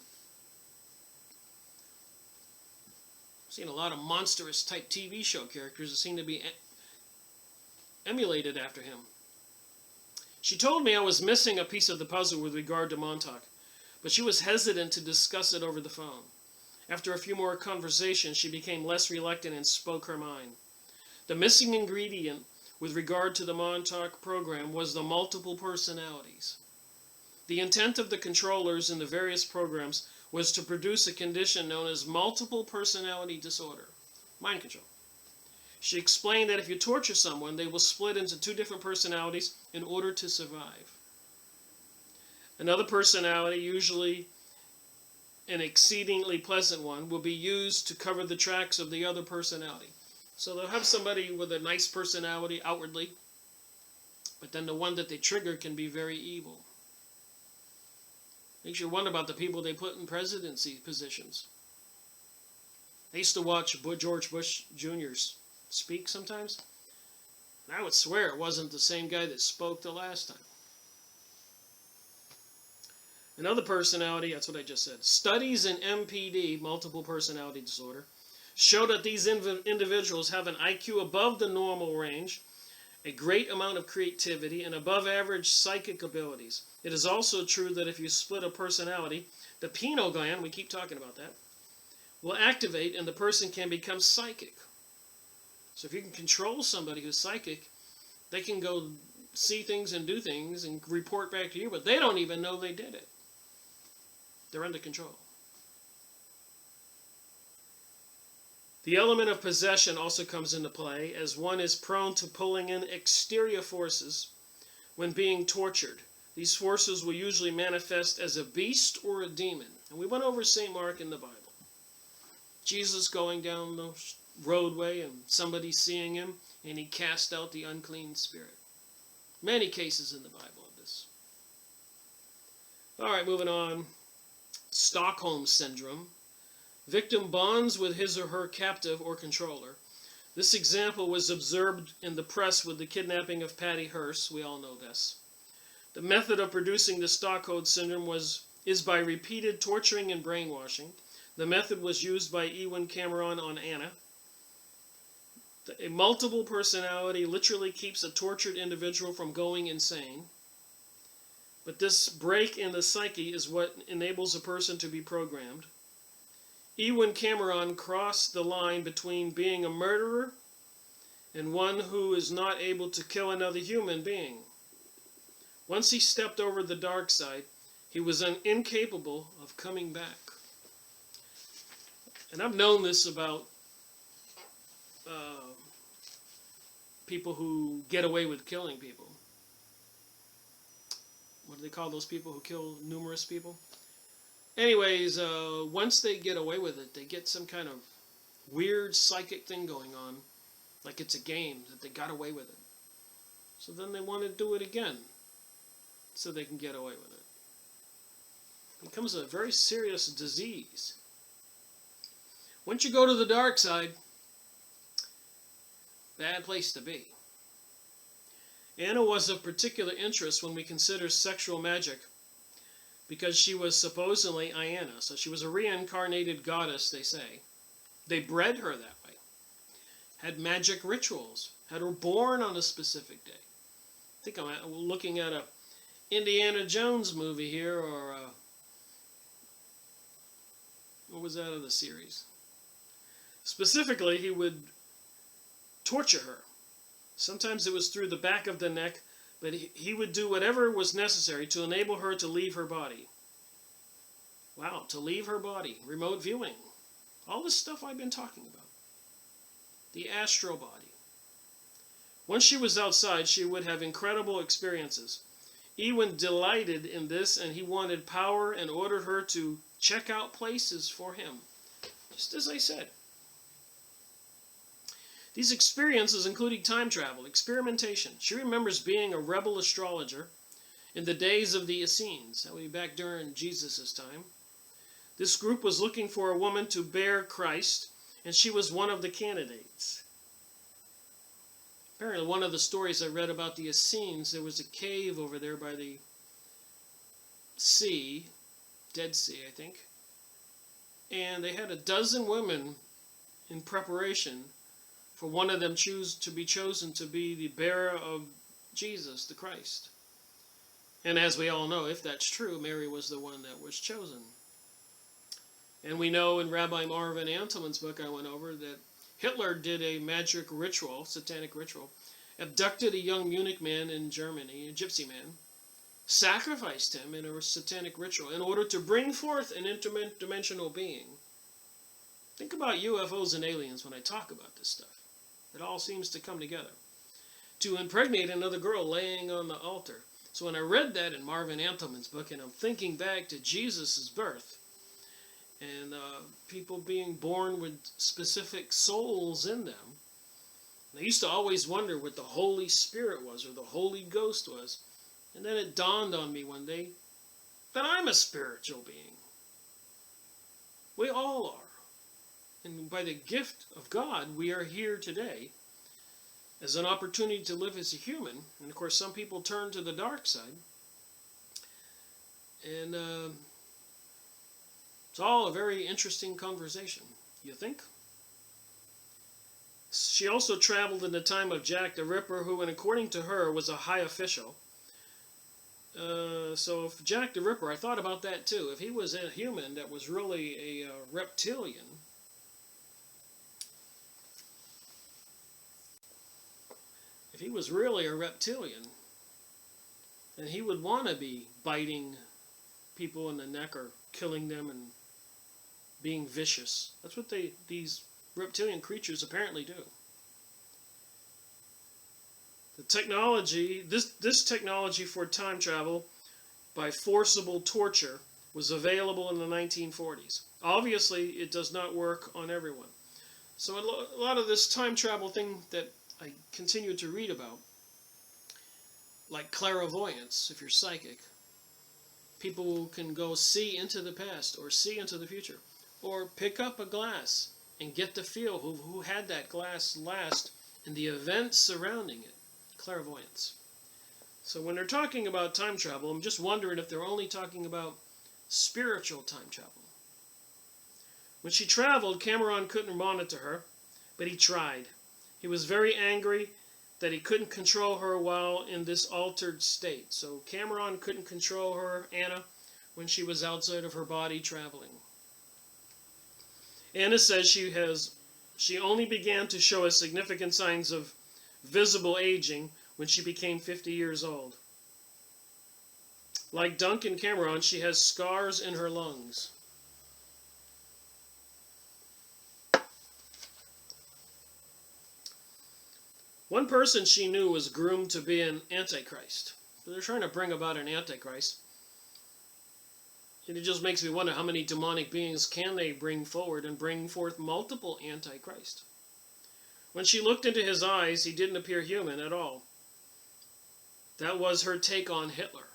I've seen a lot of monstrous type TV show characters that seem to be emulated after him. She told me I was missing a piece of the puzzle with regard to Montauk, but she was hesitant to discuss it over the phone. After a few more conversations, she became less reluctant and spoke her mind. The missing ingredient with regard to the Montauk program was the multiple personalities. The intent of the controllers in the various programs was to produce a condition known as multiple personality disorder, mind control. She explained that if you torture someone, they will split into two different personalities in order to survive. Another personality, usually an exceedingly pleasant one, will be used to cover the tracks of the other personality. So they'll have somebody with a nice personality outwardly, but then the one that they trigger can be very evil. Makes you wonder about the people they put in presidency positions. I used to watch George Bush Jr. speak sometimes, and I would swear it wasn't the same guy that spoke the last time. Another personality, that's what I just said. Studies in MPD, multiple personality disorder, show that these individuals have an IQ above the normal range, a great amount of creativity, and above average psychic abilities. It is also true that if you split a personality, the pineal gland, we keep talking about that, will activate and the person can become psychic. So if you can control somebody who's psychic, they can go see things and do things and report back to you, but they don't even know they did it. They're under control. The element of possession also comes into play, as one is prone to pulling in exterior forces when being tortured. These forces will usually manifest as a beast or a demon. And we went over St. Mark in the Bible. Jesus going down the roadway and somebody seeing him, and he cast out the unclean spirit. Many cases in the Bible of this. All right, moving on. Stockholm Syndrome. Victim bonds with his or her captive or controller. This example was observed in the press with the kidnapping of Patty Hearst. We all know this. The method of producing the Stockholm syndrome is by repeated torturing and brainwashing. The method was used by Ewan Cameron on Anna. A multiple personality literally keeps a tortured individual from going insane. But this break in the psyche is what enables a person to be programmed. Ewan Cameron crossed the line between being a murderer and one who is not able to kill another human being. Once he stepped over the dark side, he was incapable of coming back. And I've known this about people who get away with killing people. What do they call those people who kill numerous people? Anyways, once they get away with it, they get some kind of weird psychic thing going on, like it's a game, that they got away with it. So then they want to do it again, so they can get away with it. It becomes a very serious disease. Once you go to the dark side, bad place to be. Anna was of particular interest when we consider sexual magic, because she was supposedly Iana, so she was a reincarnated goddess, they say. They bred her that way, had magic rituals, had her born on a specific day. I think I'm looking at a Indiana Jones movie here, or what was that of the series? Specifically, he would torture her. Sometimes it was through the back of the neck, but he would do whatever was necessary to enable her to leave her body. Wow, to leave her body. Remote viewing. All this stuff I've been talking about. The astral body. Once she was outside, she would have incredible experiences. Ewan delighted in this, and he wanted power and ordered her to check out places for him. Just as I said. These experiences including time travel, experimentation. She remembers being a rebel astrologer in the days of the Essenes. That would be back during Jesus' time. This group was looking for a woman to bear Christ, and she was one of the candidates. Apparently, one of the stories I read about the Essenes, there was a cave over there by the sea, Dead Sea, I think. And they had a dozen women in preparation for one of them to be chosen to be the bearer of Jesus, the Christ. And as we all know, if that's true, Mary was the one that was chosen. And we know in Rabbi Marvin Antelman's book I went over that Hitler did a magic ritual, satanic ritual, abducted a young Munich man in Germany, a gypsy man, sacrificed him in a satanic ritual in order to bring forth an interdimensional being. Think about UFOs and aliens when I talk about this stuff. It all seems to come together. To impregnate another girl laying on the altar. So when I read that in Marvin Antelman's book, and I'm thinking back to Jesus' birth, and people being born with specific souls in them, I used to always wonder what the Holy Spirit was, or the Holy Ghost was. And then it dawned on me one day that I'm a spiritual being. We all are. And by the gift of God, we are here today as an opportunity to live as a human. And of course, some people turn to the dark side. And it's all a very interesting conversation, you think? She also traveled in the time of Jack the Ripper, who, and according to her, was a high official. So if Jack the Ripper, I thought about that too. If he was a human that was really a reptilian, if he was really a reptilian, then he would want to be biting people in the neck or killing them and being vicious. That's what these reptilian creatures apparently do. The technology, this technology for time travel by forcible torture was available in the 1940s. Obviously, it does not work on everyone. So a lot of this time travel thing that I continue to read about, like clairvoyance, if you're psychic, people can go see into the past or see into the future, or pick up a glass and get the feel who had that glass last and the events surrounding it. Clairvoyance. So when they're talking about time travel, I'm just wondering if they're only talking about spiritual time travel. When she traveled, Cameron couldn't monitor her, but he tried. He was very angry that he couldn't control her while in this altered state. So Cameron couldn't control her, Anna, when she was outside of her body traveling. Anna says she only began to show us significant signs of visible aging when she became 50 years old. Like Duncan Cameron, she has scars in her lungs. One person she knew was groomed to be an antichrist. They're trying to bring about an antichrist. And it just makes me wonder how many demonic beings can they bring forward and bring forth multiple antichrist. When she looked into his eyes, he didn't appear human at all. That was her take on Hitler.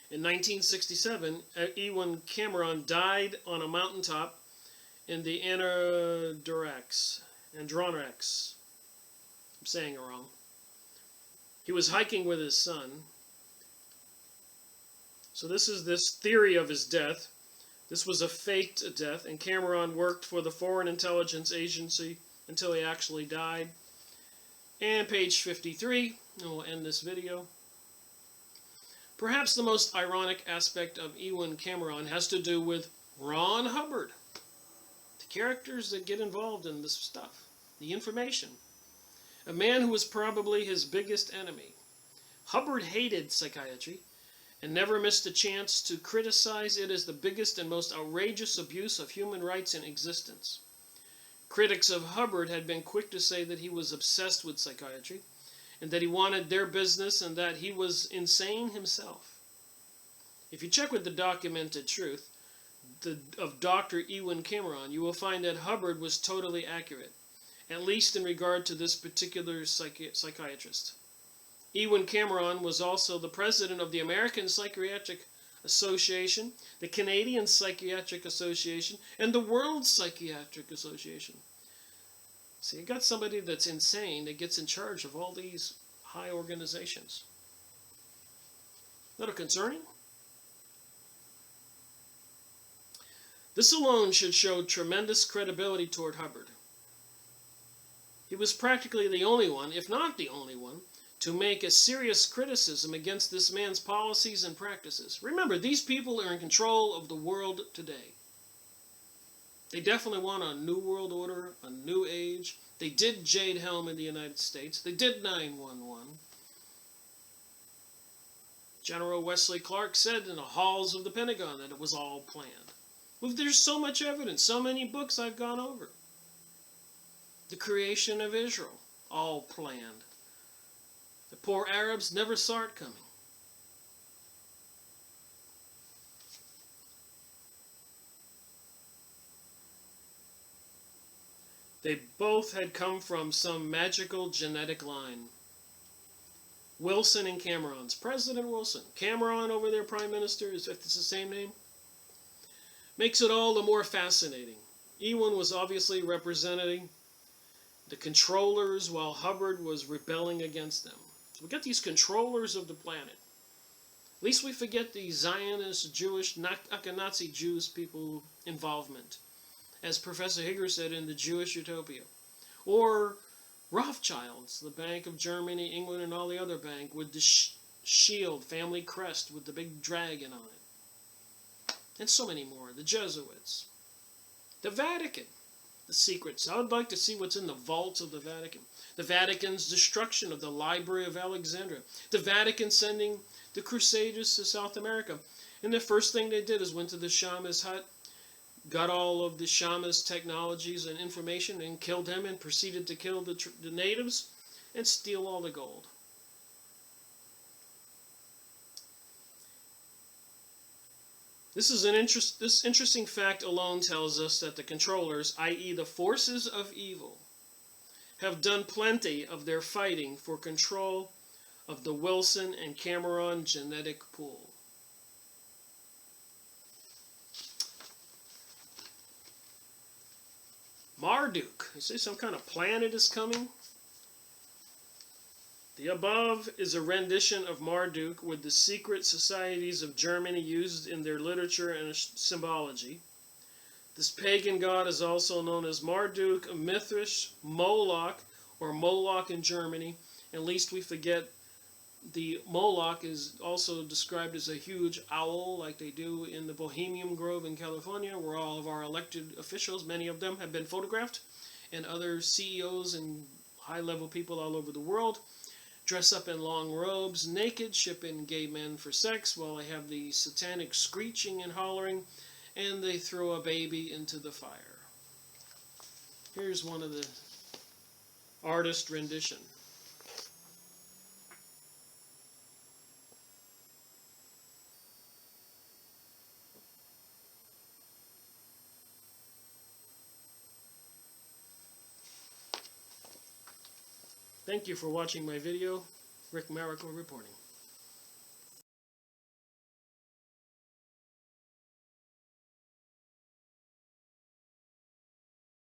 In 1967, Ewan Cameron died on a mountaintop in the Adirondacks. I'm saying it wrong. He was hiking with his son. So this is this theory of his death. This was a faked death, and Cameron worked for the Foreign Intelligence Agency until he actually died. And page 53, and we'll end this video. Perhaps the most ironic aspect of Ewan Cameron has to do with Ron Hubbard. The characters that get involved in this stuff, the information. A man who was probably his biggest enemy. Hubbard hated psychiatry and never missed a chance to criticize it as the biggest and most outrageous abuse of human rights in existence. Critics of Hubbard had been quick to say that he was obsessed with psychiatry and that he wanted their business and that he was insane himself. If you check with the documented truth of Dr. Ewan Cameron, you will find that Hubbard was totally accurate, at least in regard to this particular psychiatrist. Ewan Cameron was also the president of the American Psychiatric Association, the Canadian Psychiatric Association, and the World Psychiatric Association. So you got somebody that's insane that gets in charge of all these high organizations. A little concerning. This alone should show tremendous credibility toward Hubbard. He was practically the only one, if not the only one, to make a serious criticism against this man's policies and practices. Remember, these people are in control of the world today. They definitely want a new world order, a new age. They did Jade Helm in the United States. They did 9/11. General Wesley Clark said in the halls of the Pentagon that it was all planned. Well, there's so much evidence, so many books I've gone over. The creation of Israel, all planned. The poor Arabs never saw it coming. They both had come from some magical genetic line. Wilson and Cameron's. President Wilson. Cameron over there, Prime Minister, if it's the same name. Makes it all the more fascinating. Ewan was obviously representing the controllers while Hubbard was rebelling against them. So we got these controllers of the planet. At least we forget the Zionist, Jewish, Nazi Jews people involvement, as Professor Higger said in The Jewish Utopia. Or Rothschilds, the Bank of Germany, England, and all the other bank with the shield, family crest with the big dragon on it. And so many more. The Jesuits. The Vatican. The secrets. I would like to see what's in the vaults of the Vatican. The Vatican's destruction of the Library of Alexandria. The Vatican sending the Crusaders to South America. And the first thing they did is went to the Shaman's hut, got all of the Shaman's technologies and information and killed him and proceeded to kill the natives and steal all the gold. This interesting fact alone tells us that the controllers, i.e. the forces of evil, have done plenty of their fighting for control of the Wilson and Cameron genetic pool. Marduk. You say some kind of planet is coming? The above is a rendition of Marduk with the secret societies of Germany used in their literature and symbology. This pagan god is also known as Marduk, Mithras, Moloch, or Moloch in Germany. At least we forget the Moloch is also described as a huge owl like they do in the Bohemian Grove in California, where all of our elected officials, many of them, have been photographed, and other CEOs and high-level people all over the world dress up in long robes, naked, shipping gay men for sex, while they have the satanic screeching and hollering, and they throw a baby into the fire. Here's one of the artist rendition. Thank you for watching my video. Rick Miracle reporting.